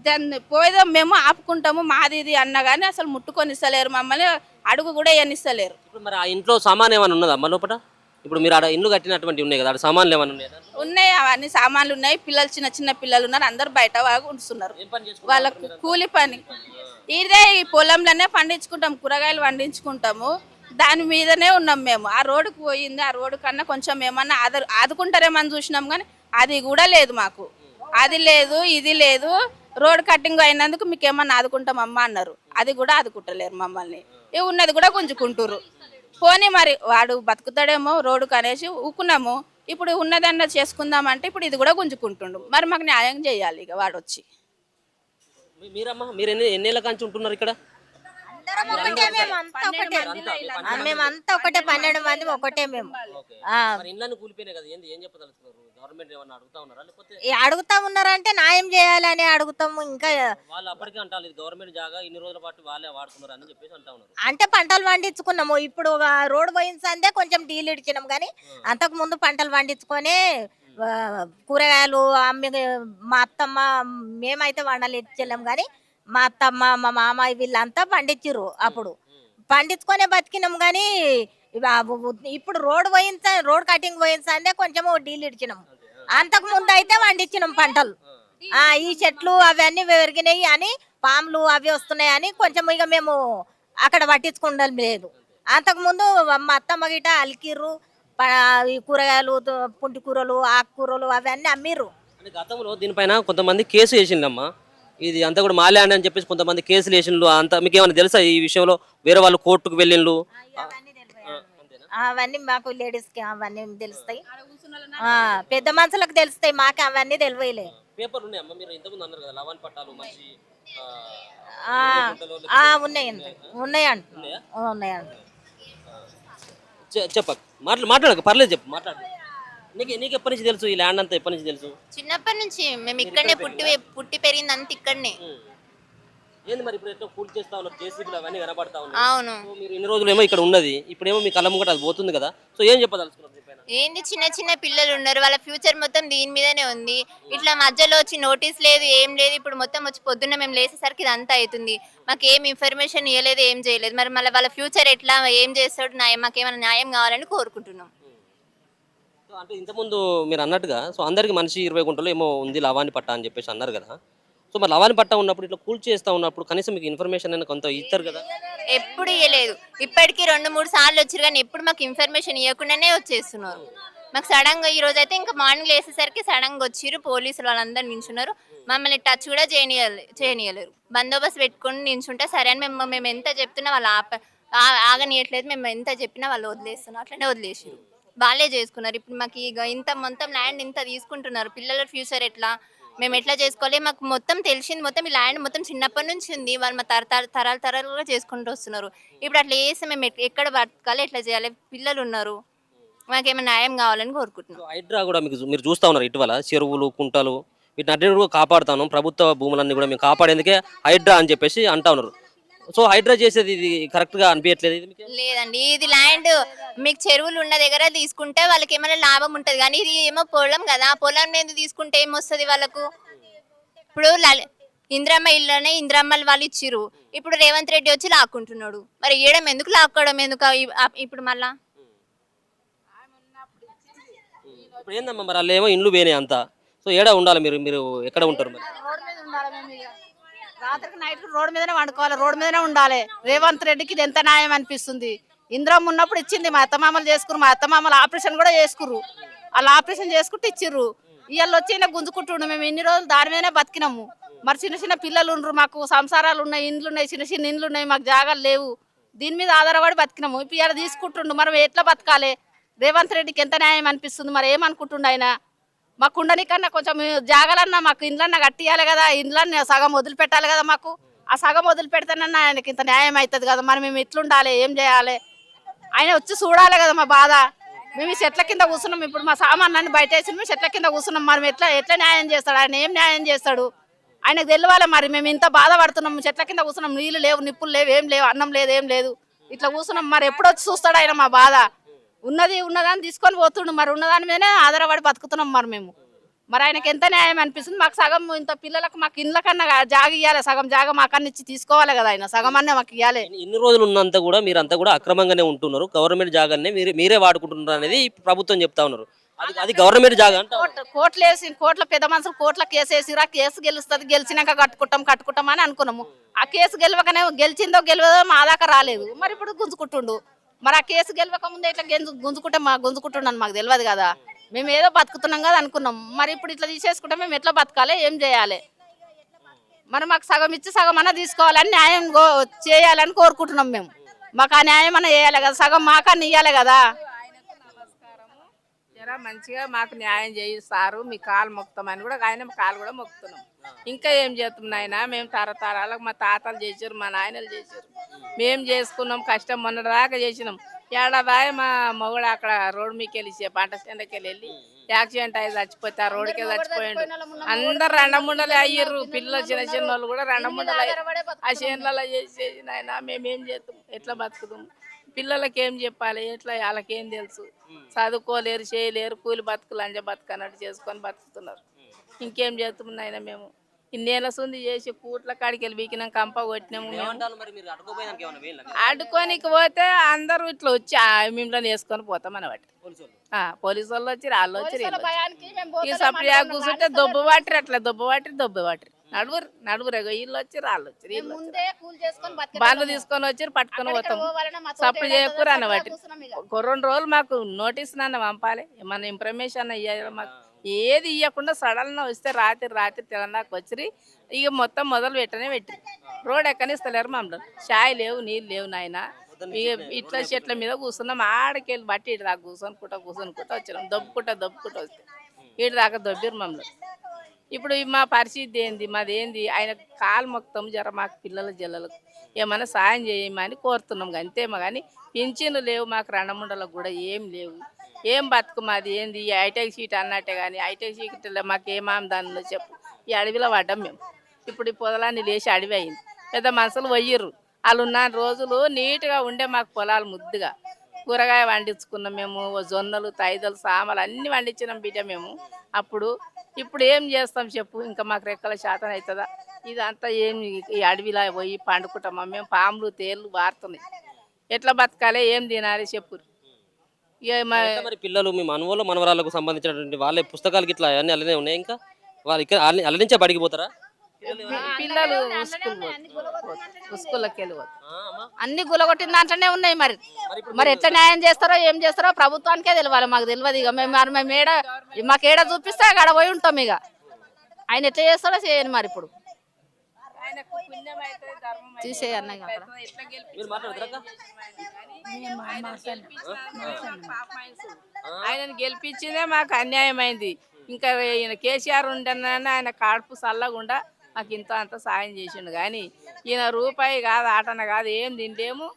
దాన్ని పోయేదాం, మేము ఆపుకుంటాము మాది ఇది అన్నా కానీ అసలు ముట్టుకొని ఇస్తలేరు. మమ్మల్ని అడుగు కూడా ఇవ్వనిస్తలేరు. ఇప్పుడు మరి ఆ ఇంట్లో సామాన్ ఏమైనా ఉన్నదా అమ్మ లోపల? ఇప్పుడు మీరు ఆడ ఇల్లు కట్టినటువంటి ఉన్నాయి కదా, ఆడ సామాన్లు ఏమైనా ఉన్నాయా? ఉన్నాయి, అవన్నీ సామాన్లు ఉన్నాయి. పిల్లలు చిన్న చిన్న పిల్లలు ఉన్నారు, అందరు బయట ఉంటున్నారు. వాళ్ళకు కూలి పని ఇదే. ఈ పొలంలోనే పండించుకుంటాం, కూరగాయలు పండించుకుంటాము, దాని మీదనే ఉన్నాం మేము. ఆ రోడ్డుకు పోయింది, ఆ రోడ్డు కన్నా కొంచెం ఏమన్నా ఆదుకుంటారేమని చూసినాం కానీ అది కూడా లేదు మాకు. అది లేదు, ఇది లేదు. రోడ్ కటింగ్ అయినందుకు మీకు ఏమన్నా ఆదుకుంటామమ్మా అన్నారు, అది కూడా ఆదుకుంటలేరు మమ్మల్ని. ఇవి ఉన్నది కూడా గుంజుకుంటారు. పోనీ మరి వాడు బతుకుతాడేమో రోడ్డుకు అనేసి ఊకున్నాము. ఇప్పుడు ఉన్నదన్న చేసుకుందామంటే ఇప్పుడు ఇది కూడా గుంజుకుంటుండు. మరి మాకు న్యాయం చేయాలి ఇక వాడు వచ్చి. మీరమ్మా మీరు ఎన్నేళ్ళ కాంచి ఉంటున్నారు ఇక్కడ? మేమంతా ఒకటే, 12 మంది ఒకటే మేము. అడుగుతా ఉన్నారంటే న్యాయం చేయాలని అడుగుతాము. ఇంకా అంటే పంటలు పండించుకున్నాము. ఇప్పుడు రోడ్డు పోయిందే కొంచెం డీల్ ఇచ్చినాం కానీ అంతకు ముందు పంటలు పండించుకొని కూరగాయలు అమ్మి మా అత్తమ్మ, మేమైతే వండలు ఇచ్చేళ్ళాం కానీ మా అత్తమ్మ మా మామ వీళ్ళంతా పండించారు. అప్పుడు పండించుకొనే బతికినాం కానీ ఇప్పుడు రోడ్ కటింగ్ పోయిందే కొంచెం డీల్ ఇచ్చినాం. అంతకు ముందు అయితే పండించినాం పంటలు. ఈ చెట్లు అవన్నీ పెరిగినాయి అని, పాములు అవి వస్తున్నాయి అని కొంచెం ఇక మేము అక్కడ పట్టించుకుండం లేదు. అంతకు ముందు మా అత్తమ్మ గిట అలికిర్రు, ఈ కూరగాయలు, పుంటి కూరలు, ఆకుకూరలు అవన్నీ అమ్మిర్రు. గతంలో దీనిపైన కొంతమంది కేసు వేసిందమ్మా, ఇది అంతా కూడా మా ల్యాండ్ అని చెప్పేసి కొంతమంది కేసులు వేసిండ్రు. అంతా మీకు ఏమైనా తెలుసా ఈ విషయంలో? వేరే వాళ్ళు కోర్టుకు వెళ్ళిండ్రు. అవన్నీ మాకు లేడీస్ కి అవన్నీ తెలుస్తాయి, పెద్ద మనుషులకు తెలుస్తాయి, మాకు అవన్నీ తెలియలే. పేపర్లు ఉన్నాయమ్మా, మీరు ఇంతకుముందు అన్నారు కదా లవన్ పట్టాలు మంచి ఉన్నాయండి, ఉన్నాయండి, ఉన్నాయండి. చెప్పక మాట్లాడక పర్లేదు, చెప్పు మాట్లాడు. నీకు ఎప్పటి నుంచి తెలుసు ఈ ల్యాండ్ అంతా? ఎప్పటి నుంచి తెలుసు? చిన్నప్పటి నుంచి మేము ఇక్కడనే పుట్టి పెరిగింది అంత ఇక్కడనే. ఏంది మరి ఇప్పుడు ఎట్లా పూర్తి చేస్తా ఉన్నారు, జేసీబీలు అవన్నీ కనబడతా ఉన్నాయి. అవును, మీరు ఇన్ని రోజులు ఏమో ఇక్కడ ఉన్నది, ఇప్పుడేమో మీ కళ్ళ ముంగట అది పోతుంది కదా. సో ఏం చెప్పదలుచుకున్నారు? ఏంది, చిన్న చిన్న పిల్లలు ఉన్నారు, వాళ్ళ ఫ్యూచర్ మొత్తం దీని మీదనే ఉంది. ఇట్లా మధ్యలో వచ్చి నోటీస్ లేదు, ఏం లేదు. ఇప్పుడు మొత్తం వచ్చి పొద్దున్న మేము లేసేసరికి ఇదంతా అవుతుంది. మాకు ఏం ఇన్ఫర్మేషన్ ఇవ్వలేదు, ఏం చేయలేదు. మరి మళ్ళీ వాళ్ళ ఫ్యూచర్ ఎట్లా, ఏం చేస్తాడు, మాకేమైనా న్యాయం కావాలని కోరుకుంటున్నాం. అంటే ఇంతకుముందు మీరు అన్నట్టుగా సో అందరికి మనిషి 20 గుంటలు ఏమో ఉంది లవాని పట్ట అని చెప్పేసి అన్నారు కదా. సో మరి లవాని పట్ట ఉన్నప్పుడు ఇట్లా కూల్ చేస్తా ఉన్నప్పుడు కనీసం మీకు ఇన్ఫర్మేషన్ అయినా కొంత ఇస్తారు కదా? ఎప్పుడు ఇవ్వలేదు. ఇప్పటికీ 2-3 సార్లు వచ్చారు కానీ ఎప్పుడు మాకు ఇన్ఫర్మేషన్ ఇవ్వకుండానే వచ్చేస్తున్నారు. మాకు సడన్ గా ఈ రోజు అయితే ఇంకా మార్నింగ్ వేసేసరికి సడన్ గా వచ్చిర్రు, పోలీసులు వాళ్ళందరూ నించున్నారు. మమ్మల్ని టచ్ కూడా చేయనియలేరు. బందోబస్తు పెట్టుకుని నించుంటే సరే అని మేము ఎంత చెప్తున్నా వాళ్ళు ఆగనియట్లేదు. మేము ఎంత చెప్పినా వాళ్ళు వదిలేస్తున్నారు, అట్లనే వదిలేసారు. వాళ్ళే చేసుకున్నారు. ఇప్పుడు మాకు ఇక ఇంత మొత్తం ల్యాండ్ ఇంత తీసుకుంటున్నారు. పిల్లల ఫ్యూచర్ ఎట్లా, మేము ఎట్లా చేసుకోవాలి? మాకు మొత్తం తెలిసింది, మొత్తం ఈ ల్యాండ్ మొత్తం చిన్నప్పటి నుంచి ఉంది. వాళ్ళు మా తరాలుగా చేసుకుంటూ వస్తున్నారు. ఇప్పుడు అట్లా చేస్తే మేము ఎక్కడ బతకాలి, ఎట్లా చేయాలి? పిల్లలు ఉన్నారు, మాకేమైనా న్యాయం కావాలని కోరుకుంటున్నాం. హైడ్రా కూడా మీరు చూస్తూ ఉన్నారు ఇటీవల చెరువులు, కుంటలు వీటిని అన్నిటి కూడా కాపాడుతాను, ప్రభుత్వ భూములన్నీ కూడా మేము కాపాడేందుకే హైడ్రా అని చెప్పేసి అంటా ఉన్నారు. సో హైడ్రా చేసేది ఇది కరెక్ట్ గా అనిపించట్లేదు? లేదండి, ఇది ల్యాండ్ మీకు చెరువులు ఉన్న దగ్గర తీసుకుంటే వాళ్ళకి ఏమైనా లాభం ఉంటది కానీ ఇది ఏమో పొలం కదా, పొలం మీద తీసుకుంటే ఏమొస్తుంది వాళ్ళకు? ఇప్పుడు ఇందిరమ్మ ఇళ్ళనే ఇందిరమ్మలు వాళ్ళు ఇచ్చిర్రు. ఇప్పుడు రేవంత్ రెడ్డి వచ్చి లాక్కుంటున్నాడు. మరి ఇయ్యడం ఎందుకు, లాక్కోవడం ఎందుకు ఇప్పుడు మళ్ళా? ఇప్పుడు ఏందమ్మా మరి వాళ్ళు ఏమో ఇండ్లు పోయినాయి అంతా. సో ఏడా ఉండాలి మీరు మీరు ఎక్కడ ఉంటారు మరి? రోడ్ మీద ఉండాలి మేము ఇక. రాత్రికి నైట్ రోడ్ మీదనే వండుకోవాలి, రోడ్ మీదనే ఉండాలి. రేవంత్ రెడ్డికి ఇది ఎంత న్యాయం అనిపిస్తుంది? ఇంద్రమ్మ ఉన్నప్పుడు ఇచ్చింది, మా అత్తమామలు చేసుకురు, మా అత్తమామలు ఆపరేషన్ కూడా చేసుకుర్రు. వాళ్ళు ఆపరేషన్ చేసుకుంటే ఇచ్చిర్రు. ఇవాళ వచ్చి ఈయన గుంజుకుంటుండు. మేము ఇన్ని రోజులు దాని మీదనే బతికినాము. మరి చిన్న చిన్న పిల్లలు ఉండ్రు, మాకు సంసారాలు ఉన్నాయి, ఇండ్లు ఉన్నాయి, చిన్న చిన్న ఇండ్లు ఉన్నాయి, మాకు జాగాలు లేవు. దీని మీద ఆధారపడి బతికినాము. ఇప్పుడు ఇలా తీసుకుంటుండు, మనం ఎట్లా బతకాలి? రేవంత్ రెడ్డికి ఎంత న్యాయం అనిపిస్తుంది? మరి ఏమనుకుంటుండు ఆయన? మాకు ఉండనికన్నా కొంచెం జాగాలన్నా మాకు ఇండ్లన్నా కట్టియాలి కదా, ఇండ్లన్నా సగం వదిలిపెట్టాలి కదా. మాకు ఆ సగం వదిలిపెడితేనన్నా ఆయనకి ఇంత న్యాయం అవుతుంది కదా. మరి మేము ఎట్లుండాలి, ఏం చేయాలి? ఆయన వచ్చి చూడాలి కదా మా బాధ. మేము ఈ చెట్ల కింద కూర్చున్నాం, ఇప్పుడు మా సామాన్లన్నీ బయట వేసి మేము చెట్ల కింద కూర్చున్నాం. మరి ఎట్లా ఎట్లా న్యాయం చేస్తాడు ఆయన? ఏం న్యాయం చేస్తాడు ఆయనకు తెలియాలి. మరి మేము ఇంత బాధపడుతున్నాము, చెట్ల కింద కూర్చున్నాం, నీళ్ళు లేవు, నిప్పులు లేవు, ఏం లేవు, అన్నం లేదు, ఏం లేదు, ఇట్లా కూర్చున్నాం. మరి ఎప్పుడు వచ్చి చూస్తాడు ఆయన మా బాధ? ఉన్నదాన్ని తీసుకొని పోతుండు, మరి ఉన్నదాని మీదనే ఆధారపడి బతుకుతున్నాం మరి మేము. మరి ఆయనకి ఎంత న్యాయం అనిపిస్తుంది? మాకు సగం ఇంత పిల్లలకు మాకు ఇండ్ల కన్నా జాగ ఇవ్వాలి, సగం జాగ మాకన్నా ఇచ్చి తీసుకోవాలి కదా ఆయన, సగం అన్నీ మాకు ఇవ్వాలి. ఇన్ని రోజులు ఉన్నంత కూడా మీరంతా కూడా అక్రమంగానే ఉంటున్నారు, గవర్నమెంట్ జాగానే మీరే వాడుకుంటున్నారు అనేది ప్రభుత్వం చెప్తా ఉన్నారు. అది గవర్నమెంట్ జాగా అంటే కోట్లు వేసి, కోట్ల పెద్ద మనుషులు కోట్ల కేసు వేసిరా, కేసు గెలుస్తుంది, గెలిచినాక కట్టుకుంటాం అని అనుకున్నాము. ఆ కేసు గెలవకనే గెలిచిందో గెలవదో మా దాకా రాలేదు. మరి ఇప్పుడు గుంజుకుంటుండు. మరి ఆ కేసు గెలవక ముందే ఇట్లా గుంజుకుంటే గుంజుకుంటున్నాను మాకు తెలియదు కదా. మేము ఏదో బతుకుతున్నాం కదా అనుకున్నాం. మరి ఇప్పుడు ఇట్లా తీసేసుకుంటే మేము ఎట్లా బతకాలి, ఏం చేయాలి? మరి మాకు సగం ఇచ్చి సగం అన్న తీసుకోవాలని న్యాయం చేయాలని కోరుకుంటున్నాం మేము. మాకు ఆ న్యాయం అన్న చేయాలి కదా, సగం మాకన్నా ఇవ్వాలి కదా. జరా మంచిగా మాకు న్యాయం చేయిస్తారు, మీ కాలు మొక్కుతామని కూడా ఆయన కాలు కూడా మొక్కుతున్నాం. ఇంకా ఏం చేస్తున్నాం నాయన? మేము తరతరాలకు మా తాతలు చేసారు, మా నాయనలు చేసారు, మేము చేసుకున్నాం కష్టం. మొన్నటిదాకా చేసినాం. ఏడాది మా మొగుడు అక్కడ రోడ్డు మీకు వెళ్ళి పంట స్టాండ్కి వెళ్ళి యాక్సిడెంట్ అయ్యి చచ్చిపోతే ఆ రోడ్డుకే చచ్చిపోయాడు. అందరు రెండముండలే అయ్యారు, పిల్లలు చిన్న చిన్న వాళ్ళు కూడా రెండముండలు అయ్యారు. ఆ చేనులలో చేసేసి నాయన మేమేం చేస్తాం, ఎట్లా బతుకుతాం? పిల్లలకి ఏం చెప్పాలి, ఎట్లా వాళ్ళకేం తెలుసు? చదువుకోలేరు, చేయలేరు, కూలి బతుకులు అంజ బతుకు అన్నట్టు చేసుకొని బతుకుతున్నారు. ఇంకేం చేస్తున్నాం నాయన? మేము ఇన్నేళ్ళ సుంది చేసి కూట్ల కాడికి వెళ్ళి వీకినాం, కంప కొట్టినాము. అడ్డుకోనికి పోతే అందరూ ఇట్లా వచ్చి మిమ్మల్ని వేసుకొని పోతాం అనమాట. పోలీసు వాళ్ళు వచ్చి వాళ్ళు వచ్చి ఈ సప్లై కూర్చుంటే దొబ్బు వాటిరి, అట్లా దొబ్బు వాటిరి నడువురు వీళ్ళు వచ్చి వాళ్ళు వచ్చి బండ్లు తీసుకొని వచ్చి పట్టుకొని పోతాం. సప్లై చేయకూరు అన్నవాటి 2 రోజులు మాకు నోటీస్ నాన్న పంపాలి, ఏమన్నా ఇన్ఫర్మేషన్ ఇవ్వాలి. మాకు ఏది ఇవ్వకుండా సడన్ వస్తే రాత్రి తెలంగాణకు వచ్చి ఇక మొత్తం మొదలు పెట్టి రోడ్ ఎక్కనిస్తలేరు మమ్మల్ని. చాయ్ లేవు, నీళ్ళు లేవు నాయన. ఇక ఇట్లా చెట్ల మీద కూర్చున్నాం. ఆడకెళ్ళి బట్టి ఇటు దాకా కూర్చుకుంటా వచ్చినాం. దొబ్బుకుంటా వస్తే ఇటు దాకా దొబ్బిరు మమ్మల్ని. ఇప్పుడు మా పరిస్థితి ఏంది, మాదేంది? ఆయన కాలు మొత్తం జర మాకు పిల్లల జల్లలకు ఏమైనా సాయం చేయమని కోరుతున్నాం అంతేమో. కానీ పింఛన్లు లేవు మాకు, రెండముండలకు కూడా ఏం లేవు. ఏం బతుకు మాది ఏంది? ఈ హైటెక్ సీట్ అన్నట్టే, కానీ హైటెక్ సీట్ మాకు ఏమాం దానిలో చెప్పు. ఈ అడవిలో పడ్డాం మేము. ఇప్పుడు ఈ పొదలాన్ని లేచి అడవి అయింది. పెద్ద మనుషులు పోయిర్రు. వాళ్ళు ఉన్న రోజులు నీట్గా ఉండే మాకు పొలాలు ముద్దుగా కూరగాయ వండించుకున్నాం మేము. జొన్నలు, తైదలు, సామలు అన్నీ వండించినాం బిడ్డ మేము అప్పుడు. ఇప్పుడు ఏం చేస్తాం చెప్పు? ఇంకా మాకు రెక్కల శాతం అవుతుందా? ఇదంతా ఏం ఈ అడవిలా పోయి పండుకుంటామా మేము? పాములు, తేళ్ళు వారుతున్నాయి. ఎట్లా బతకాలి, ఏం తినాలి చెప్పు? మరి పిల్లలు మీ మనవలు మనవరాలకు సంబంధించినటువంటి వాళ్ళ పుస్తకాలకి ఇట్లా అన్నీ అలానే ఉన్నాయి. ఇంకా వాళ్ళు ఇక్కడ అల్ల నుంచే బడికి పోతారా? పిల్లలు స్కూల్కి వెళ్ళిపోతారు. అన్ని గులగొట్టిన దాంట్లోనే ఉన్నాయి. మరి ఎట్లా న్యాయం చేస్తారో ఏం చేస్తారో ప్రభుత్వానికే తెలియాలి, మాకు తెలియదు. ఇక మేము మాకేడ చూపిస్తే అక్కడ పోయి ఉంటాం. ఇక ఆయన ఎట్లా చేస్తాడో చేయను. మరి ఇప్పుడు తీసేయన్న ఆయనను గెలిపించిందే మాకు అన్యాయం అయింది. ఇంకా ఈయన కేసీఆర్ ఉండనని ఆయన కడుపు చల్లకుండా మాకు ఇంత అంత సాయం చేసిండు. కానీ ఈయన రూపాయి కాదు, ఆటన కాదు, ఏం తింటేము.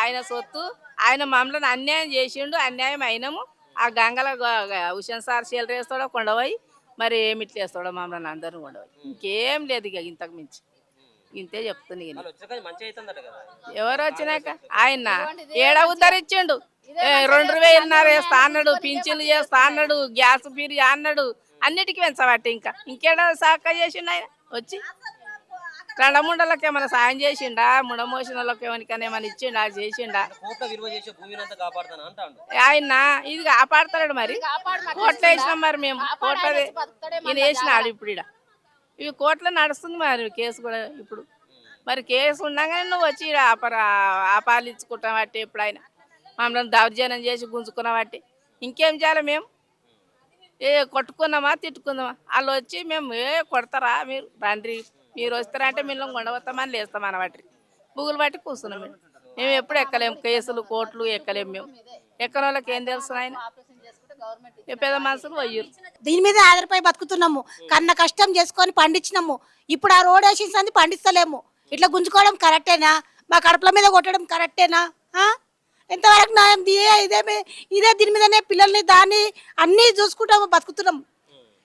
ఆయన సొత్తు ఆయన మమ్మల్ని అన్యాయం చేసిండు, అన్యాయం అయినాము. ఆ గంగల హుషన్ సార్ చీలర వేస్తాడో కొండపోయి, మరి ఏమిట్లు వేస్తాడో మమ్మల్ని అందరిని కొండపోయి. ఇంకేం లేదు ఇక ఇంతకు మించి. ఇంతే చెప్తుంది. ఎవరు వచ్చినాక ఆయన ఏడ ఉద్ధరించిండు? 2000 వేస్తా అన్నాడు, పింఛన్లు చేస్తా అన్నాడు, గ్యాస్ ఫీరి అన్నాడు, అన్నిటికీ పెంచబట్టి ఇంకేడా సాక చేసిండు ఆయన వచ్చి. రండముండలకి ఏమైనా సాయం చేసిండా, ముడమోసిన వాళ్ళకి ఎవరికైనా ఏమైనా ఇచ్చిండా, చేసిండా? కోట్ల విలువ చేసే భూమిని అంతా కాపాడుతాను అంటాడు. ఆయన ఇది కాపాడతాడు మరి. కోట్ల వేసినాం మరి మేము, కోట్లది ఈయన వేసినాడు ఇప్పుడు ఈడ. ఇవి కోట్ల నడుస్తుంది మరి కేసు కూడా ఇప్పుడు. మరి కేసు ఉండగానే నువ్వు వచ్చి ఈడ ఆపాలించుకుంటాం బట్టి ఎప్పుడైనా మమ్మల్ని దౌర్జన్యం చేసి గుంజుకున్న బట్టి ఇంకేం చేయాలి మేము? కొట్టుకున్నామా తిట్టుకుందామా? వాళ్ళు వచ్చి మేము కొడతారా మీరు రండి, మీరు వస్తారంటే మిమ్మల్ని కొండవస్తామని లేస్తామని బట్టి బుగులు బట్టి కూర్చున్నాం మేము. మేము ఎప్పుడు ఎక్కలేము కేసులు కోట్లు ఎక్కలేము మేము. ఎక్కని వాళ్ళకి ఏం తెలుసు ఆయన? పెద్ద మనుషులు పోయ్యారు. దీని మీద ఆధారపై బతుకుతున్నాము. కన్న కష్టం చేసుకొని పండించినాము. ఇప్పుడు ఆ రోడ్ వేసిన సంది పండిస్తలేము. ఇట్లా గుంజుకోవడం కరెక్టేనా? మా కడుపుల మీద కొట్టడం కరెక్టేనా? ఎంతవరకు న్యాయం? ఇదే దీని మీదనే పిల్లల్ని దాన్ని అన్నీ చూసుకుంటాము బతుకుతున్నాము.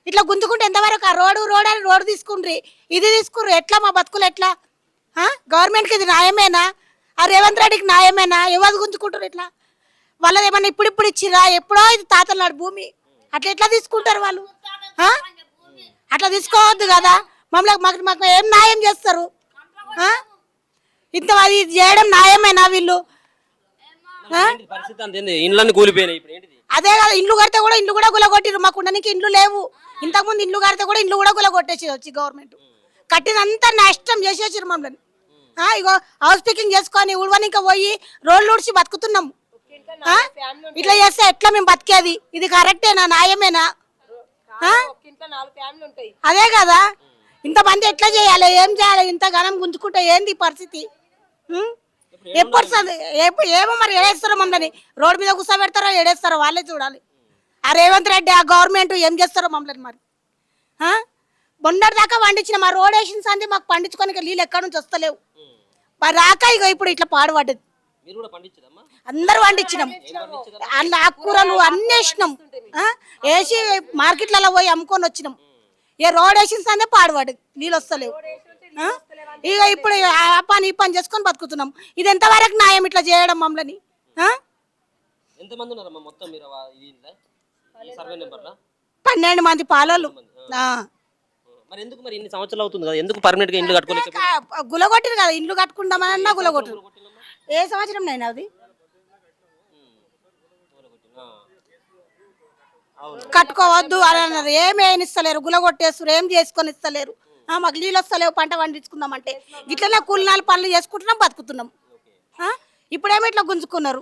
ఇట్లా గుంజుకుంటే ఎంతవరకు? ఆ రోడ్ అని రోడ్డు తీసుకుండ్రి, ఇది తీసుకుర్రి, ఎట్లా మా బతుకులు ఎట్లా? గవర్నమెంట్కి ఇది న్యాయమేనా? ఆ రేవంత్ రెడ్డికి న్యాయమేనా? ఎవరు గుంజుకుంటారు ఇట్లా? వాళ్ళది ఏమన్నా ఇప్పుడు ఇచ్చిరా? ఎప్పుడో ఇది తాతలాడు భూమి, అట్లా ఎట్లా తీసుకుంటారు వాళ్ళు? అట్లా తీసుకోవద్దు కదా. మమ్మల్ని మాకు ఏం న్యాయం చేస్తారు? ఇంత అది చేయడం న్యాయమేనా? వీళ్ళు పరిస్థితి అంతే, ఇండ్లన్నీ కూలిపోయినాయి. ఇప్పుడు ఏంటిది? అదే కదా, ఇండ్లు కడితే కూడా ఇండ్లు కూడా గులగొట్టిరు. మాకు ఉండడానికి ఇండ్లు లేవు. ఇంతకుముందు ఇండ్లు కడితే కూడా ఇండ్లు కూడా గులగొట్టేసి వచ్చి గవర్నమెంట్ కట్టినంతా నష్టం చేసేసారు మమ్మల్ని. ఇగో హౌస్ పికింగ్ చేసుకొని ఉడవని ఇంకా పోయి రోడ్లు ఊడ్చి బతుకుతున్నాము. ఇట్లా చేస్తే ఎట్లా మేము బతికేది? ఇది కరెక్టేనా? న్యాయమేనా? అదే కదా, ఇంతమంది ఎట్లా చేయాలి? ఏం చేయాలి? ఇంత ఘనం గుంజుకుంటే ఏంది పరిస్థితి? ఎప్పుడు ఏమో మరి ఏడేస్తారో మమ్మల్ని. రోడ్డు మీద కూర్చోబెడతారో ఏడేస్తారో వాళ్ళే చూడాలి. ఆ రేవంత్ రెడ్డి ఆ గవర్నమెంట్ ఏం చేస్తారో మమ్మల్ని మరి. బొండర్ దాకా పండించిన మా రోడ్ వేసిన సంది మాకు పండించుకోనికి నీళ్ళు ఎక్కడి నుంచి వస్తలేవు. మరి రాక ఇక ఇప్పుడు ఇట్లా పాడుపడ్డది. అందరూ పండించినాం. అందులో ఆకుకూరలు అన్నీ వేసినాం. వేసి మార్కెట్లలో పోయి అమ్ముకొని వచ్చినాం. ఏ రోడ్ వేసిన సందే పాడుపడ్డది, నీళ్ళు వస్తలేవు. ఇక ఇప్పుడు ఆ పని ఈ పని చేసుకొని బతుకుతున్నాం. ఇది ఎంతవరకు న్యాయం ఇట్లా చేయడం మమ్మల్ని? 12 మంది పాలోళ్ళు. గులగొట్టిరు కదా, ఇండ్లు కట్టుకుందామన్నా గులగొట్టరు. ఏ సంవత్సరం నైనా అది కట్టుకోవద్దు అని అన్నారు. ఏమేమి ఇస్తలేరు, గులగొట్టేస్తారు, ఏం చేసుకొని ఇస్తలేరు. మాకు నీళ్ళు వస్తలేవు, పంట పండించుకుందామంటే ఇట్లనే కూలినాలు పనులు చేసుకుంటున్నాం, బతుకుతున్నాం. ఇప్పుడేమో ఇట్లా గుంజుకున్నారు.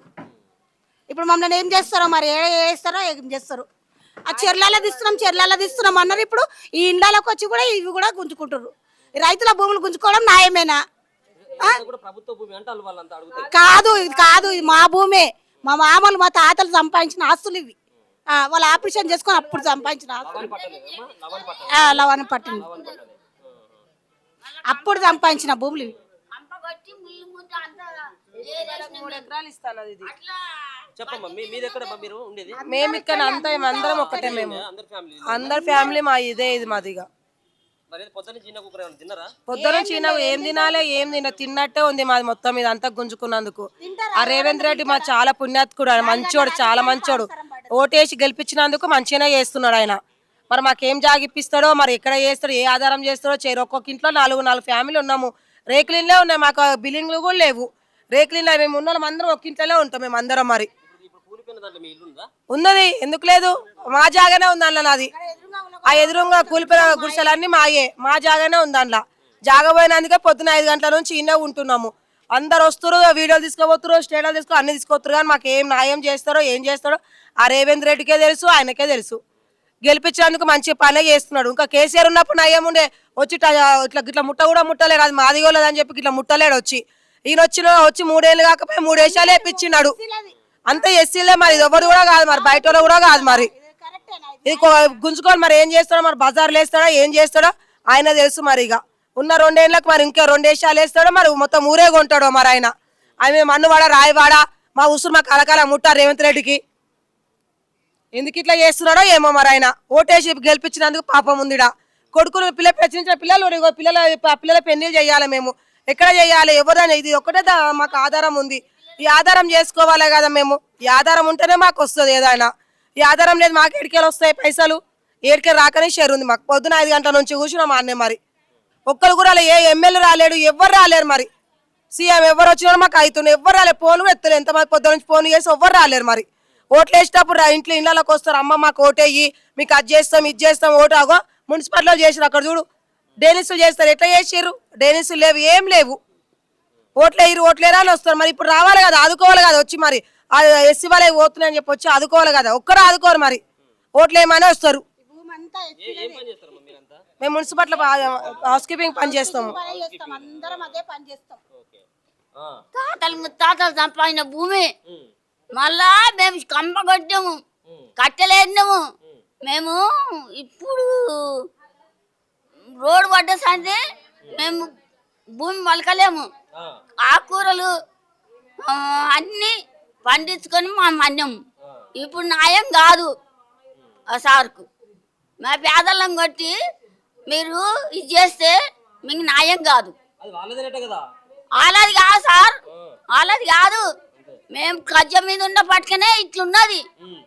ఇప్పుడు మమ్మల్ని ఏం చేస్తారో మరి, వేస్తారో ఏం చేస్తారో. ఆ చెర్లలో తీస్తున్నాం అన్నారు. ఇప్పుడు ఈ ఇండ్లలోకి వచ్చి కూడా ఇవి కూడా గుంజుకుంటారు. రైతుల భూములు గుంజుకోవడం న్యాయమేనా? కాదు, ఇది కాదు, ఇది మా భూమే. మా మామూలు మా తాతలు సంపాదించిన ఆస్తులు ఇవి. వాళ్ళు ఆపరేషన్ చేసుకొని అప్పుడు సంపాదించిన ఆస్తులు. లవణ పట్టింది అప్పుడు సంపాదించిన భూములు ఇవి. మేము ఇక్కడ అంతా అందరం ఒక్కటే. మేము అందరు ఫ్యామిలీ మా ఇది మాదిగా. పొద్దున చీన ఏం తినాలి, ఏం తిన్నట్టే ఉంది మాది మొత్తం. ఇది అంతా గుంజుకున్నందుకు ఆ రేవంత్ రెడ్డి మా చాలా పుణ్యాత్కుడు, ఆయన మంచోడు, చాలా మంచోడు. ఓటేసి గెలిపించినందుకు మంచిగానే చేస్తున్నాడు ఆయన. మరి మాకేం జాగిప్పిస్తాడో, మరి ఎక్కడ చేస్తాడో, ఏ ఆధారం చేస్తాడో. ఒక్కొక్క ఇంట్లో 4 ఫ్యామిలీ ఉన్నాము. రేకులిన్లే ఉన్నాయి, మాకు బిల్డింగ్లు కూడా లేవు. రేకులిన్లో మేము ఉన్న అందరం ఒక్క ఇంట్లోనే ఉంటాం మేము అందరం. మరి ఉన్నది, ఎందుకు లేదు? మా జాగానే ఉంది అందులో. నాది ఆ ఎదురుగా కూలిపోయిన గుడిసెలన్నీ మా జాగానే ఉంది అందులో. జాగా పోయినందుకే పొద్దున 5 గంటల నుంచి ఇన్నే ఉంటున్నాము. అందరు వస్తారు, వీడియోలు తీసుకోబోతున్నారు, స్టేడియాలు తీసుకో అన్ని తీసుకొస్తారు. కానీ మాకు ఏం న్యాయం చేస్తారో ఏం చేస్తాడో ఆ రేవంత్ రెడ్డికే తెలుసు, ఆయనకే తెలుసు. గెలిపించినందుకు మంచి పనే చేస్తున్నాడు. ఇంకా కేసీఆర్ ఉన్నప్పుడు నయం ఉండే, వచ్చి ఇట్లా ముట్ట కూడా ముట్టలేడు. అది మాదిగోలేదు అని చెప్పి ఇట్లా ముట్టలేడు. ఈయన వచ్చి 3 ఏళ్ళు కాకపోయి 3 వేషాలు వేపించినాడు. అంత ఎస్సీలే మరి, ఇది ఎవరు కూడా కాదు మరి, బయట కూడా కాదు మరి. ఇది గుంజుకొని మరి ఏం చేస్తాడో, మరి బజార్లు వేస్తాడో ఏం చేస్తాడో ఆయన తెలుసు. మరి ఇక ఉన్న 2 ఏళ్ళకి మరి ఇంకా 2 వేషాలు వేస్తాడో, మరి మొత్తం ఊరే కొంటాడో మరి ఆయన. ఆయన మన్నువాడ రాయవాడ మా ఉసురు మాకు కలకాల ముట్టారు రేవంత్ రెడ్డికి. ఎందుకు ఇట్లా చేస్తున్నాడో ఏమో మరి. ఆయన ఓటేసి గెలిపించినందుకు పాపం ఉందిడా. కొడుకులు ప్రశ్నించిన పిల్లల పెళ్లిళ్ళు చేయాలి. మేము ఎక్కడ చేయాలి? ఎవరైనా ఇది ఒక్కటే మాకు ఆధారం ఉంది. ఈ ఆధారం చేసుకోవాలి కదా మేము. ఈ ఆధారం ఉంటేనే మాకు వస్తుంది ఏదైనా. ఈ ఆధారం లేదు, మాకు ఎడికేలు వస్తాయి పైసలు. ఏడికే రాకనే షేర్ ఉంది మాకు. పొద్దున 5 గంటల నుంచి కూర్చున్నాం అన్నే మరి. ఒక్కరు కూడా రాలే, ఏ ఎమ్మెల్యే రాలేడు, ఎవ్వరు రాలేరు. మరి సీఎం ఎవరు వచ్చినా మాకు అవుతున్నాయి, ఎవ్వరు రాలేదు. ఫోన్ కూడా ఎత్తలేదు, ఎంతమంది పొద్దు నుంచి ఫోన్ చేసి ఎవ్వరు రాలేరు. మరి ఓట్లు వేసేటప్పుడు ఇళ్ళకి వస్తారు, అమ్మ మాకు ఓటేయి, మీకు అది చేస్తాం ఇది చేస్తాం, ఓటు ఆగో మున్సిపాలిటీలో చేసారు. అక్కడ చూడు డేనిసులు చేస్తారు, ఎట్లా చేసారు? డేనిసులు లేవు, ఏం లేవు. ఓట్లేరా అని వస్తారు. మరి ఇప్పుడు రావాలి కదా, ఆదుకోవాలి కదా వచ్చి. మరి ఎస్సీ వాళ్ళకి పోతున్నాయని చెప్పి వచ్చి ఆదుకోవాలి కదా, ఒక్కరు ఆదుకోరు. మరి ఓట్లు ఏమైనా వస్తారు. మేము మున్సిపాలిటీ హౌస్ కీపింగ్ పని చేస్తాము. తాతలు ముత్తాతలు సంపాదించిన భూమి మళ్ళా మేము కంప కొట్టాము, కట్టలేము. మేము ఇప్పుడు రోడ్డు పడ్డసంటే మేము భూమి మలకలేము. ఆకుకూరలు అన్నీ పండించుకొని మా మన్యం ఇప్పుడు న్యాయం కాదు. ఆ సార్కు మా పేదలను కొట్టి మీరు ఇది చేస్తే మీకు న్యాయం కాదు. వాళ్ళది కాదు సార్, వాళ్ళది కాదు. మేము కజ్జ మీద ఉన్న పట్టుకనే ఇట్లున్నది.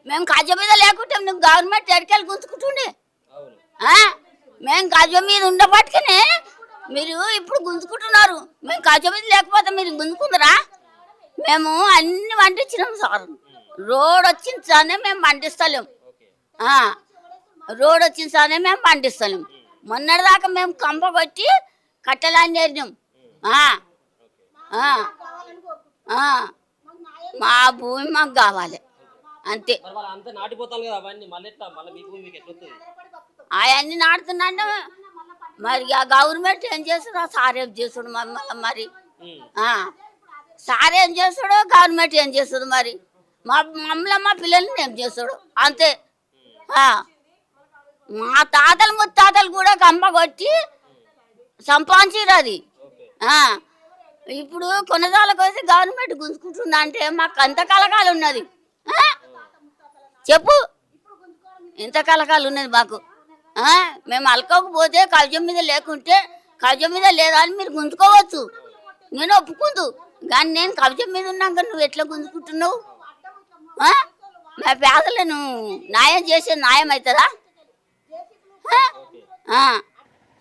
మేము కజ్జ మీద లేకుంటే మేము గవర్నమెంట్ ఎడికెళ్ళి గుంజుకుంటుండే. మేము కజ్జ మీద ఉన్న పట్టుకనే మీరు ఇప్పుడు గుంజుకుంటున్నారు. మేము కజ్జ మీద లేకపోతే మీరు గుంజుకుందరా? మేము అన్ని పండించినాం సార్. రోడ్ వచ్చిన సానే మేము పండిస్తలేం. రోడ్ వచ్చిన సానే మేము పండిస్తలేం. మొన్నటిదాకా మేము కంప కొట్టి కట్టెలని చేరినాం. మా భూమి మాకు కావాలి అంతే. అవన్నీ నాడుతున్నాంటే మరి గవర్నమెంట్ ఏం చేస్తాడో సార్ ఏం చేస్తాడు. మరి సార్ ఏం చేస్తాడో గవర్నమెంట్ ఏం చేస్తాడు. మరి మమ్మల్ని మా పిల్లల్ని ఏం చేస్తాడు అంతే. మా తాతలు ముత్తాతలు కూడా కంప కొట్టి సంపాదించారు అది. ఇప్పుడు కొనసాలకు వచ్చి గవర్నమెంట్ గుంజుకుంటుందా అంటే మాకు అంత కలకాలు ఉన్నది. చెప్పు ఎంత కలకాలు ఉన్నది మాకు. మేము అలకపోతే కబ్జం మీద లేకుంటే కబ్జం మీద లేదా అని మీరు గుంజుకోవచ్చు, నేను ఒప్పుకుందు. కానీ నేను కబ్జం మీద ఉన్నాక నువ్వు ఎట్లా గుంజుకుంటున్నావు? మా పేదలను న్యాయం చేసే న్యాయం అవుతుందా?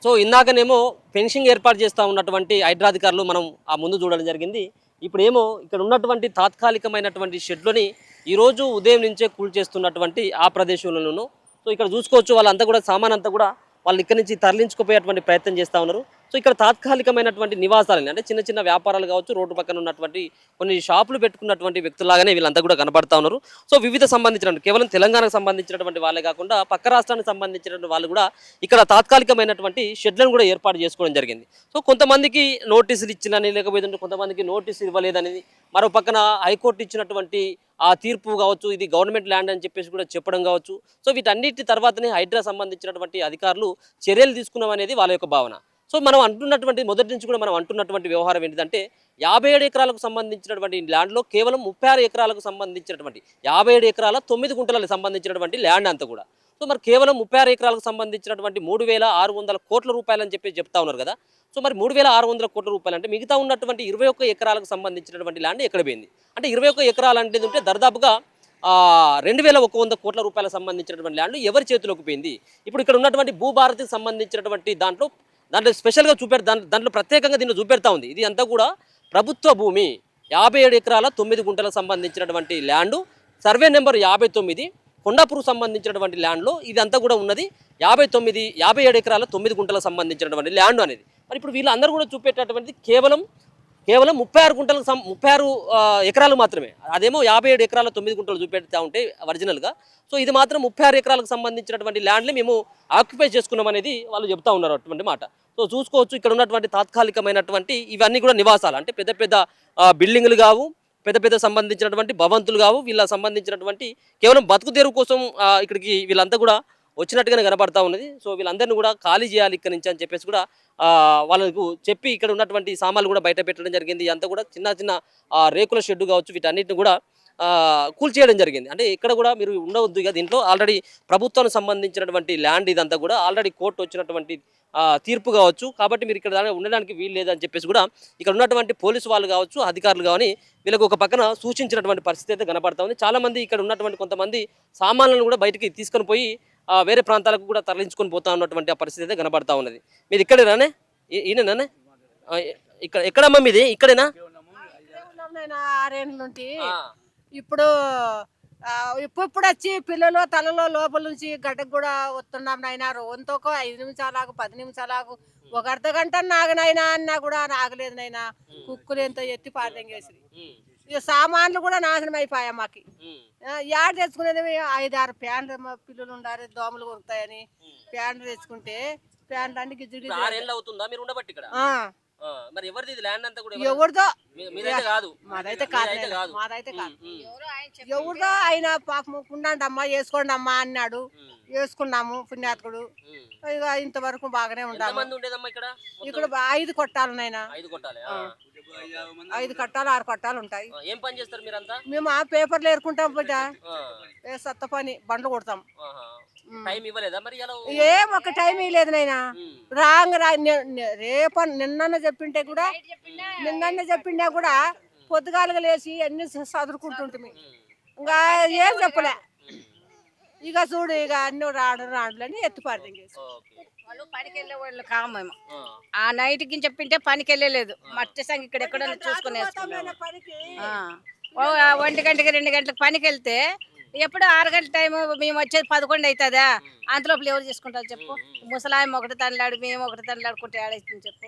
సో ఇందాకనేమో ఫెన్సింగ్ ఏర్పాటు చేస్తూ ఉన్నటువంటి హైడ్రా అధికారులు మనం ఆ ముందు చూడడం జరిగింది. ఇప్పుడేమో ఇక్కడ ఉన్నటువంటి తాత్కాలికమైనటువంటి షెడ్లోని ఈరోజు ఉదయం నుంచే కూల్చేస్తున్నటువంటి ఆ ప్రదేశంలోనూ. సో ఇక్కడ చూసుకోవచ్చు వాళ్ళంతా కూడా సామాన్ అంతా కూడా వాళ్ళు ఇక్కడ నుంచి తరలించుకుపోయేటువంటి ప్రయత్నం చేస్తూ ఉన్నారు. సో ఇక్కడ తాత్కాలికమైనటువంటి నివాసాలని అంటే చిన్న చిన్న వ్యాపారాలు కావచ్చు, రోడ్డు పక్కన ఉన్నటువంటి కొన్ని షాపులు పెట్టుకున్నటువంటి వ్యక్తులాగానే వీళ్ళంతా కూడా కనబడతా ఉన్నారు. సో వివిధ సంబంధించినటువంటి కేవలం తెలంగాణకు సంబంధించినటువంటి వాళ్ళే కాకుండా పక్క రాష్ట్రానికి సంబంధించినటువంటి వాళ్ళు కూడా ఇక్కడ తాత్కాలికమైనటువంటి షెడ్లను కూడా ఏర్పాటు చేసుకోవడం జరిగింది. సో కొంతమందికి నోటీసులు ఇచ్చినని లేకపోతే కొంతమందికి నోటీసులు ఇవ్వలేదని, మరో పక్కన హైకోర్టు ఇచ్చినటువంటి ఆ తీర్పు కావచ్చు, ఇది గవర్నమెంట్ ల్యాండ్ అని చెప్పేసి కూడా చెప్పడం కావచ్చు. సో వీటన్నిటి తర్వాతనే హైడ్రా సంబంధించినటువంటి అధికారులు చర్యలు తీసుకున్నాం అనేది వాళ్ళ యొక్క భావన. సో మనం అంటున్నటువంటి మొదటి నుంచి కూడా మనం అంటున్నటువంటి వ్యవహారం ఏంటంటే 57 ఎకరాలకు సంబంధించినటువంటి ల్యాండ్లో కేవలం 36 ఎకరాలకు సంబంధించినటువంటి 57 ఎకరాల 9 గుంటలకు సంబంధించినటువంటి ల్యాండ్ అంతా కూడా. సో మరి కేవలం 36 ఎకరాలకు సంబంధించినటువంటి 3,600 కోట్ల రూపాయలు అని చెప్పి చెప్తా ఉన్నారు కదా. సో మరి 3,600 కోట్ల రూపాయలు అంటే మిగతా ఉన్నటువంటి 21 ఎకరాలకు సంబంధించినటువంటి ల్యాండ్ ఎక్కడ పోయింది? అంటే 21 ఎకరాలు అంటే ఉంటే దాదాపుగా 2,100 కోట్ల రూపాయలకు సంబంధించినటువంటి ల్యాండ్ ఎవరి చేతిలోకి పోయింది? ఇప్పుడు ఇక్కడ ఉన్నటువంటి భూభారతికి సంబంధించినటువంటి దాంట్లో స్పెషల్గా దాంట్లో ప్రత్యేకంగా దీన్ని చూపెడతా ఉంది. ఇది అంతా కూడా ప్రభుత్వ భూమి 57 ఎకరాల 9 గుంటలకు సంబంధించినటువంటి ల్యాండు, సర్వే నెంబర్ 59 కొండాపూర్కు సంబంధించినటువంటి ల్యాండ్లో ఇదంతా కూడా ఉన్నది. 57 ఎకరాల 9 గుంటలకు సంబంధించినటువంటి ల్యాండ్ అనేది. మరి ఇప్పుడు వీళ్ళందరూ కూడా చూపెట్టేటువంటిది కేవలం 36 ఎకరాలు మాత్రమే. అదేమో 57 ఎకరాల 9 గుంటలు చూపెడతా ఉంటే ఒరిజినల్గా. సో ఇది మాత్రం 36 ఎకరాలకు సంబంధించినటువంటి ల్యాండ్ని మేము ఆక్యుపై చేసుకున్నాం అనేది వాళ్ళు చెప్తా ఉన్నారు అటువంటి మాట. సో చూసుకోవచ్చు ఇక్కడ ఉన్నటువంటి తాత్కాలికమైనటువంటి ఇవన్నీ కూడా నివాసాలు, అంటే పెద్ద పెద్ద బిల్డింగులు కావు, పెద్ద పెద్ద సంబంధించినటువంటి భవంతులు కావు. వీళ్ళ సంబంధించినటువంటి కేవలం బతుకు తెరువు కోసం ఇక్కడికి వీళ్ళంతా కూడా వచ్చినట్టుగానే కనబడతా ఉన్నది. సో వీళ్ళందరినీ కూడా ఖాళీ చేయాలి ఇక్కడ నుంచి అని చెప్పేసి కూడా వాళ్ళకు చెప్పి ఇక్కడ ఉన్నటువంటి సామాన్లు కూడా బయట పెట్టడం జరిగింది. అంతా కూడా చిన్న చిన్న రేకుల షెడ్డు కావచ్చు, వీటన్నిటిని కూడా కూల్చేయడం జరిగింది. అంటే ఇక్కడ కూడా మీరు ఉండవద్దు ఇక దీంట్లో ఆల్రెడీ ప్రభుత్వానికి సంబంధించినటువంటి ల్యాండ్ ఇదంతా కూడా ఆల్రెడీ కోర్టు వచ్చినటువంటి తీర్పు కావచ్చు, కాబట్టి మీరు ఇక్కడ ఉండడానికి వీలు లేదని చెప్పేసి కూడా ఇక్కడ ఉన్నటువంటి పోలీసు వాళ్ళు కావచ్చు, అధికారులు కానీ వీళ్ళకి ఒక పక్కన సూచించినటువంటి పరిస్థితి అయితే కనపడతా ఉంది. చాలామంది ఇక్కడ ఉన్నటువంటి కొంతమంది సామాన్లను కూడా బయటికి తీసుకొని పోయి వేరే ప్రాంతాలకు కూడా తరలించుకొని పోతా ఉన్నటువంటి ఆ పరిస్థితి అయితే కనబడతా ఉన్నది. మీరు ఇక్కడే రానే ఈయననే ఇక్కడ ఎక్కడమ్మా మీది ఇక్కడేనా? ఉన్నాం 6 ఏళ్ళ నుండి. ఇప్పుడు ఇప్పుడు వచ్చి పిల్లలు తలలో లోపల నుంచి గడ్డకు కూడా వస్తున్నాం నాయన. రోజుతో 5 నిమిషాలకు 10 నిమిషాలకు ఒక అర్ధ గంట నాగనైనా అన్నా కూడా నాగలేదు నైనా. కుక్కులు ఎంతో ఎత్తి పారదెంగేసి ఇక సామాన్లు కూడా నాశనం అయిపోయా మాకి. యాడ్ తెచ్చుకునేది 5-6 ప్యాంట్లు. మా పిల్లలు ఉండాలి దోమలు కొరుకుతాయని ప్యాంట్లు తెచ్చుకుంటే ప్యాంట్లు అన్ని గిజ్జి 6 ఏళ్ళు అవుతుందా మీరు ఉండబట్టి ఇక్కడ? మరి ఎవరిది ఇది ల్యాండ్ అంతా కూడా? ఎవరిదో మీదైతే కాదు. మాదైతే కాదు. మాదైతే కాదు. ఎవరిదో ఆయన పాపం ఉండండి అమ్మా వేసుకోండి అమ్మా అన్నాడు. వేసుకున్నాము పుణ్యాత్కుడు. ఇక ఇంతవరకు బాగానే ఉండాలి. మంది ఉండేదమ్మా ఇక్కడ? ఇక్కడ 5 కొట్టాలు నైనా. 5 కొట్టాలి. 5 కట్టాలు 6 కట్టాలు ఉంటాయి. ఏం పని చేస్తారు మీరంతా? మేము ఆ పేపర్లు ఏరుకుంటాం బిడ్డ. సత్త పని బండ్లు కొడతాం. టైం ఇవ్వలేదా మరి? ఏం ఒక టైం ఇవ్వలేదు నైనా. రాంగ్ నిన్న చెప్పింటే కూడా చెప్పిండే కూడా పొద్దుగాలుగా లేచి అన్ని చదువుకుంటుంటుంది. ఇంకా ఏం చెప్పలే. ఇక చూడు ఇక అన్ని రాడులని ఎత్తుపారు. వాళ్ళు పనికి వెళ్ళే వాళ్ళు కామేమో. ఆ నైట్ కి చెప్పింటే పనికి వెళ్ళలేదు. మట్టి సంగ ఇక్కడ ఎక్కడ చూసుకుని 1 గంటకి 2 గంటలకు పనికి వెళ్తే ఎప్పుడు 6 గంటల టైం మేము వచ్చేది 11 అవుతుందా? అంతలోపల ఎవరు చేసుకుంటారు చెప్పు? ముసలాయం ఒకటి తనలాడు మేము ఒకటి తనలాడుకుంటే ఆడేస్తుంది చెప్పు.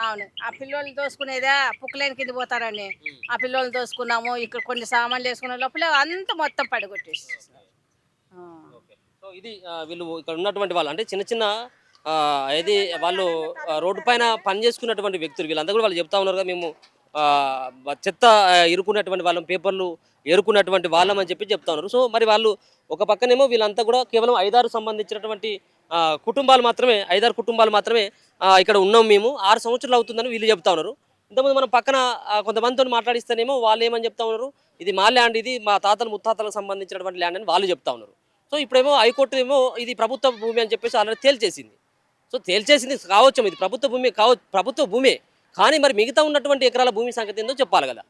అవును. ఆ పిల్లల్ని దోసుకునేదా పుక్కులేని కింద పోతారని ఆ పిల్లల్ని దోసుకున్నాము. ఇక్కడ కొన్ని సామాన్లు వేసుకునే లోపల అంతా మొత్తం పడగొట్టేసి. సో ఇది వీళ్ళు ఇక్కడ ఉన్నటువంటి వాళ్ళు అంటే చిన్న చిన్న ఇది వాళ్ళు రోడ్డు పైన పని చేసుకున్నటువంటి వ్యక్తులు వీళ్ళంతా కూడా వాళ్ళు చెప్తా ఉన్నారు కదా, మేము చెత్త ఇరుకున్నటువంటి వాళ్ళం, పేపర్లు ఏరుకున్నటువంటి వాళ్ళం అని చెప్పి చెప్తా ఉన్నారు. సో మరి వాళ్ళు ఒక పక్కనేమో వీళ్ళంతా కూడా కేవలం 5-6 సంబంధించినటువంటి కుటుంబాలు మాత్రమే 5-6 కుటుంబాలు మాత్రమే ఇక్కడ ఉన్నాం మేము 6 సంవత్సరాలు అవుతుందని వీళ్ళు చెప్తా ఉన్నారు. ఇంతకుముందు మనం పక్కన కొంతమందితో మాట్లాడిస్తేనేమో వాళ్ళు ఏమని చెప్తా ఉన్నారు, ఇది మా ల్యాండ్, ఇది మా తాతలు ముత్తాతలకు సంబంధించినటువంటి ల్యాండ్ అని వాళ్ళు చెప్తా ఉన్నారు. సో ఇప్పుడేమో హైకోర్టు ఏమో ఇది ప్రభుత్వ భూమి అని చెప్పేసి ఆల్రెడీ తేల్చేసింది. సో తేల్చేసింది కావచ్చు, ఇది ప్రభుత్వ భూమి ప్రభుత్వ భూమే, కానీ మరి మిగతా ఉన్నటువంటి ఎకరాల భూమి సంగతి ఏందో చెప్పాలి కదా.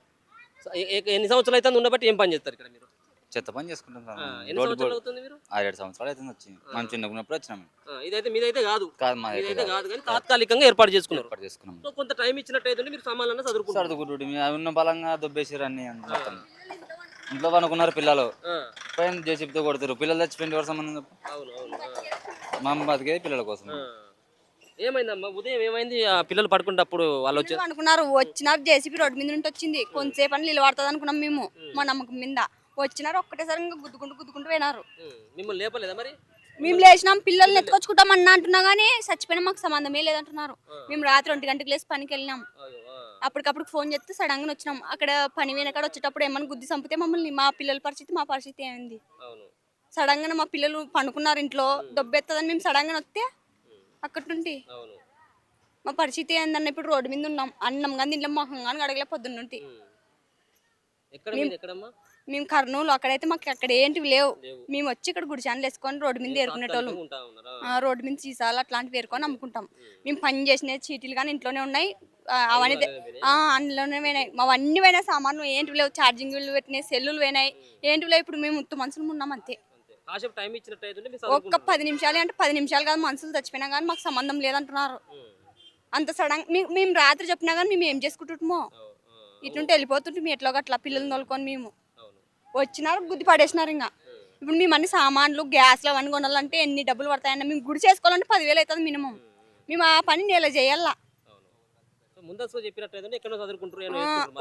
ఎన్ని సంవత్సరాలు అయితే ఉండబట్టి ఏం పని చేస్తారు ఇక్కడ మీరు? చెత్త పని చేసుకుంటాం. ఎన్ని సంవత్సరాలు అవుతుంది మీరు? 6-7 సంవత్సరాలు అయితే వచ్చి మనం చిన్నప్పుడు వచ్చినాము. ఇదైతే మీదైతే కాదు మాదైతే కాదు కానీ తాత్కాలికంగా ఏర్పాటు చేసుకున్నారు. చేసుకున్నాం. సో కొంత టైం ఇచ్చినట్టయితే మీరు సామాన్లు చదువుకుంటు ఉన్న బలంగా దొబ్బేసారు అన్ని మొత్తం. ఇంట్లో అనుకున్నారు పిల్లలు పైన జేసీబీతో కొడతారు. పిల్లలు చచ్చిపోయింది ఎవరు సంబంధం చెప్పు? మా అమ్మ బతికేది పిల్లల కోసం. ఏమైందమ్మా ఉదయం ఏమైంది? పిల్లలు పడుకున్నప్పుడు వాళ్ళు అనుకున్నారు వచ్చినారు జేసీబీ రోడ్డు మీద నుండి వచ్చింది. కొంతసేపు అని నిలబడుతుంది అనుకున్నాం మేము మా నమ్మకం మీద. వచ్చినారు ఒక్కటేసారి గుద్దుకుంటూ పోయినారు. మిమ్మల్ని లేపలేదా మరి? మేము లేచినాం పిల్లల్ని ఎత్తుకొచ్చుకుంటాం అన్న అంటున్నా గానీ చచ్చిపోయినా మాకు సంబంధమే లేదంటున్నారు. మేము రాత్రి 1 గంటకి లేచి పనికి వెళ్ళినాం. అప్పటికప్పుడు ఫోన్ చేస్తే సడన్ గా వచ్చినాం. అక్కడ పని వెనకాడ వచ్చేటప్పుడు ఏమన్నా గుద్ది చంపితే మమ్మల్ని మా పిల్లల మా పరిస్థితి ఏమైంది? సడన్ గా మా పిల్లలు పండుకున్నారు ఇంట్లో, దొబ్బెత్తదని మేము సడన్ గా వస్తే అక్కడి నుండి మా పరిస్థితి ఏందన్న ఇప్పుడు రోడ్డు మీద ఉన్నాం. అన్నం కానీ ఇంట్లో మొహం కానీ అడగలే పొద్దున్నుంటి. మేము కర్నూలు, అక్కడైతే మాకు అక్కడ ఏంటివి లేవు. మేము వచ్చి ఇక్కడ గుడిచాన్లు వేసుకొని రోడ్డు మీద ఏరుకునేటోళ్ళం. రోడ్డు మీద సీసాలు అట్లాంటివి ఏరుకొని అమ్ముకుంటాం. మేము పని చేసిన చీటీలు కానీ ఇంట్లోనే ఉన్నాయి. అవన్నీ అందులోనే పోయినాయి. మావన్నీ పోయినాయి సామాన్లు. ఏంటివి లేవు, ఛార్జింగ్లు పెట్టినాయి, సెల్లులు పోయినాయి, ఏంటివి లేవు. ఇప్పుడు మేము 3 మనుషులు ఉన్నాం అంతే. ఒక్క 10 నిమిషాలు అంటే 10 నిమిషాలు కాదు, మనుషులు చచ్చిపోయినా కానీ మాకు సంబంధం లేదంటున్నారు. అంత సడన్ మేము రాత్రి చెప్పినా కానీ మేము ఏం చేసుకుంటున్నామో ఇటుంటే వెళ్ళిపోతుంటే ఎట్లో అట్లా పిల్లల్ని తోలుకొని మేము వచ్చినారు గుద్ది పడేసినారు. ఇంకా ఇప్పుడు మేము అన్ని సామాన్లు గ్యాస్లు అవన్నీ కొనాలంటే ఎన్ని డబ్బులు పడతాయన్న. మేము గుడి చేసుకోవాలంటే 10,000 అవుతుంది మినిమం. మేము ఆ పని నెల చేయాలా.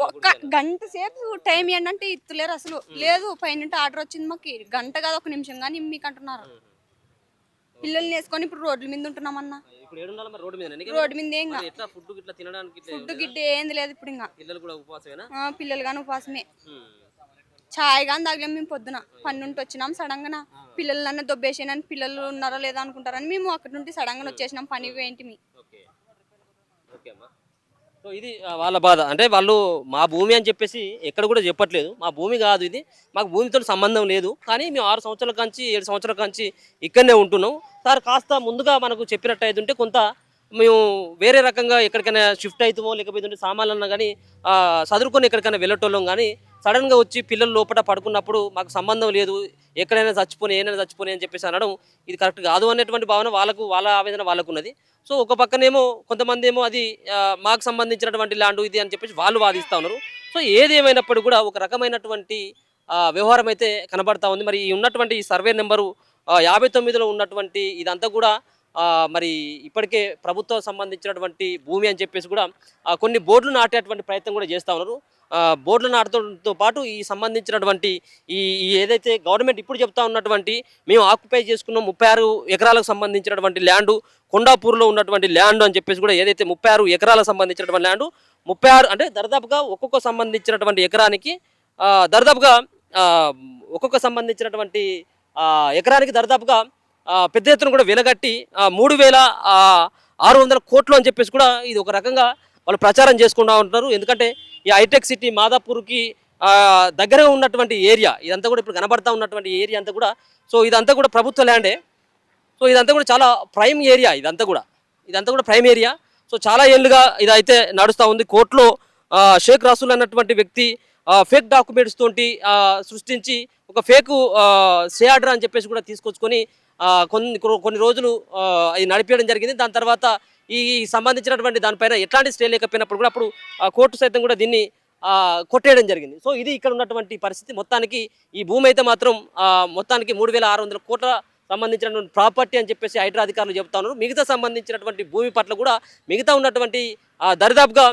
ఒక్క గంట సేపు టైం ఏంటంటే ఇస్తులేరు అసలు. లేదు పైన ఆర్డర్ వచ్చింది మాకు, గంట కాదు 1 నిమిషం కానీ మీకు అంటున్నారు. పిల్లల్ని వేసుకొని ఇప్పుడు రోడ్ల మీద ఉంటున్నామన్నా. రోడ్డు మీద ఫుడ్ గిడ్డ ఏంది లేదు ఇప్పుడు. ఇంకా పిల్లలు కానీ ఉపవాసమే. ఛాయ్ కానీ తాగలేము మేము. పొద్దున పని నుండి వచ్చినాం సడన్ గా. పిల్లలన్నా దొబ్బేసేనని పిల్లలు ఉన్నారో లేదా అనుకుంటారని మేము అక్కడి నుండి సడన్ గా వచ్చేసినాం. పని ఏంటి మీ సో ఇది వాళ్ళ బాధ. అంటే వాళ్ళు మా భూమి అని చెప్పేసి ఎక్కడ కూడా చెప్పట్లేదు. మా భూమి కాదు ఇది, మాకు భూమితో సంబంధం లేదు, కానీ మేము 6 సంవత్సరాల కంచి 7 సంవత్సరాల కంచి ఇక్కడనే ఉంటున్నాం. సార్ కాస్త ముందుగా మనకు చెప్పినట్టయితే కొంత మేము వేరే రకంగా ఎక్కడికైనా షిఫ్ట్ అవుతామో లేకపోతే సామాన్లన్నా కానీ చదువుకొని ఎక్కడికైనా వెళ్ళటోళ్ళం కానీ సడన్గా వచ్చి పిల్లలు లోపల పడుకున్నప్పుడు మాకు సంబంధం లేదు, ఎక్కడైనా చచ్చిపోయి ఏదైనా చచ్చిపోయి అని చెప్పేసి అనడం ఇది కరెక్ట్ కాదు అనేటువంటి భావన వాళ్ళ ఆవేదన వాళ్ళకు ఉన్నది. సో ఒక పక్కనేమో కొంతమంది ఏమో అది మాకు సంబంధించినటువంటి ల్యాండ్ ఇది అని చెప్పేసి వాళ్ళు వాదిస్తూ ఉన్నారు. సో ఏది ఏమైనప్పుడు కూడా ఒక రకమైనటువంటి వ్యవహారం అయితే కనబడతా ఉంది. మరి ఈ ఉన్నటువంటి ఈ సర్వే నెంబరు 59లో ఉన్నటువంటి ఇదంతా కూడా మరి ఇప్పటికే ప్రభుత్వం సంబంధించినటువంటి భూమి అని చెప్పేసి కూడా కొన్ని బోర్డులు నాటేటువంటి ప్రయత్నం కూడా చేస్తూ ఉన్నారు. బోర్డులు నాటడంతో పాటు ఈ సంబంధించినటువంటి ఈ ఏదైతే గవర్నమెంట్ ఇప్పుడు చెప్తా ఉన్నటువంటి మేము ఆక్యుపై చేసుకున్న 36 ఎకరాలకు సంబంధించినటువంటి ల్యాండు, కొండాపూర్లో ఉన్నటువంటి ల్యాండ్ అని చెప్పేసి కూడా ఏదైతే 36 ఎకరాలకు సంబంధించినటువంటి ల్యాండు 36 అంటే దరిదాపుగా ఒక్కొక్క సంబంధించినటువంటి ఎకరానికి దరిదాపుగా ఒక్కొక్క సంబంధించినటువంటి ఎకరానికి దరిదాపుగా పెద్ద ఎత్తున కూడా వెలగట్టి 3,600 కోట్లు అని చెప్పేసి కూడా ఇది ఒక రకంగా వాళ్ళు ప్రచారం చేసుకుంటూ ఉంటున్నారు. ఎందుకంటే ఈ హైటెక్ సిటీ మాదాపూర్కి దగ్గరగా ఉన్నటువంటి ఏరియా ఇదంతా కూడా ఇప్పుడు కనబడతా ఉన్నటువంటి ఏరియా అంతా కూడా, సో ఇదంతా కూడా ప్రభుత్వ ల్యాండే. సో ఇదంతా కూడా చాలా ప్రైమ్ ఏరియా, ఇదంతా కూడా ప్రైమ్ ఏరియా. సో చాలా ఏళ్ళుగా ఇదైతే నడుస్తూ ఉంది. కోర్టులో షేక్ రాసుల్ అన్నటువంటి వ్యక్తి ఫేక్ డాక్యుమెంట్స్ తోటి సృష్టించి ఒక ఫేక్ స్టే ఆర్డర్ అని చెప్పేసి కూడా తీసుకొచ్చుకొని కొన్ని రోజులు అది నడిపేయడం జరిగింది. దాని తర్వాత ఈ సంబంధించినటువంటి దానిపైన ఎట్లాంటి స్టే లేకపోయినప్పుడు కూడా అప్పుడు కోర్టు సైతం కూడా దీన్ని కొట్టేయడం జరిగింది. సో ఇది ఇక్కడ ఉన్నటువంటి పరిస్థితి. మొత్తానికి ఈ భూమి అయితే మాత్రం మొత్తానికి 3,600 కోట్ల సంబంధించినటువంటి ప్రాపర్టీ అని చెప్పేసి హైడ్రా అధికారులు చెప్తా ఉన్నారు. మిగతా సంబంధించినటువంటి భూమి పట్ల కూడా మిగతా ఉన్నటువంటి దరిదాపుగా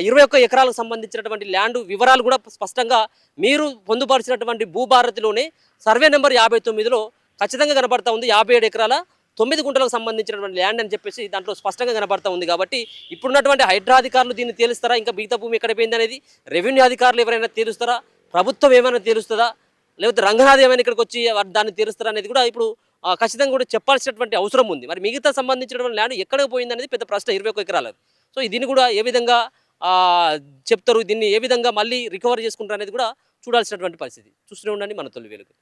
21 ఎకరాలకు సంబంధించినటువంటి ల్యాండ్ వివరాలు కూడా స్పష్టంగా మీరు పొందుపరిచినటువంటి భూభారతిలోనే సర్వే నెంబర్ 59లో ఖచ్చితంగా కనబడతా ఉంది. 57 ఎకరాల 9 గుంటలకు సంబంధించినటువంటి ల్యాండ్ అని చెప్పేసి దాంట్లో స్పష్టంగా కనబడతా ఉంది. కాబట్టి ఇప్పుడున్నటువంటి హైడ్రా అధికారులు దీన్ని తేలుస్తారా, ఇంకా మిగతా భూమి ఎక్కడ పోయింది అనేది రెవెన్యూ అధికారులు ఎవరైనా తేలుస్తారా, ప్రభుత్వం ఏమైనా తేలుస్తుందా, లేకపోతే రంగనాథ్ ఏమైనా ఇక్కడికి వచ్చి దాన్ని తీరుస్తారా అనేది కూడా ఇప్పుడు ఖచ్చితంగా కూడా చెప్పాల్సినటువంటి అవసరం ఉంది. మరి మిగతా సంబంధించినటువంటి ల్యాండ్ ఎక్కడికి పోయింది అనేది పెద్ద ప్రశ్న. 21 ఎకరాలు. సో దీన్ని కూడా ఏ విధంగా చెప్తారు, దీన్ని ఏ విధంగా మళ్ళీ రికవర్ చేసుకుంటారు అనేది కూడా చూడాల్సినటువంటి పరిస్థితి. చూస్తూనే ఉండండి మన తొలి వెలుగు.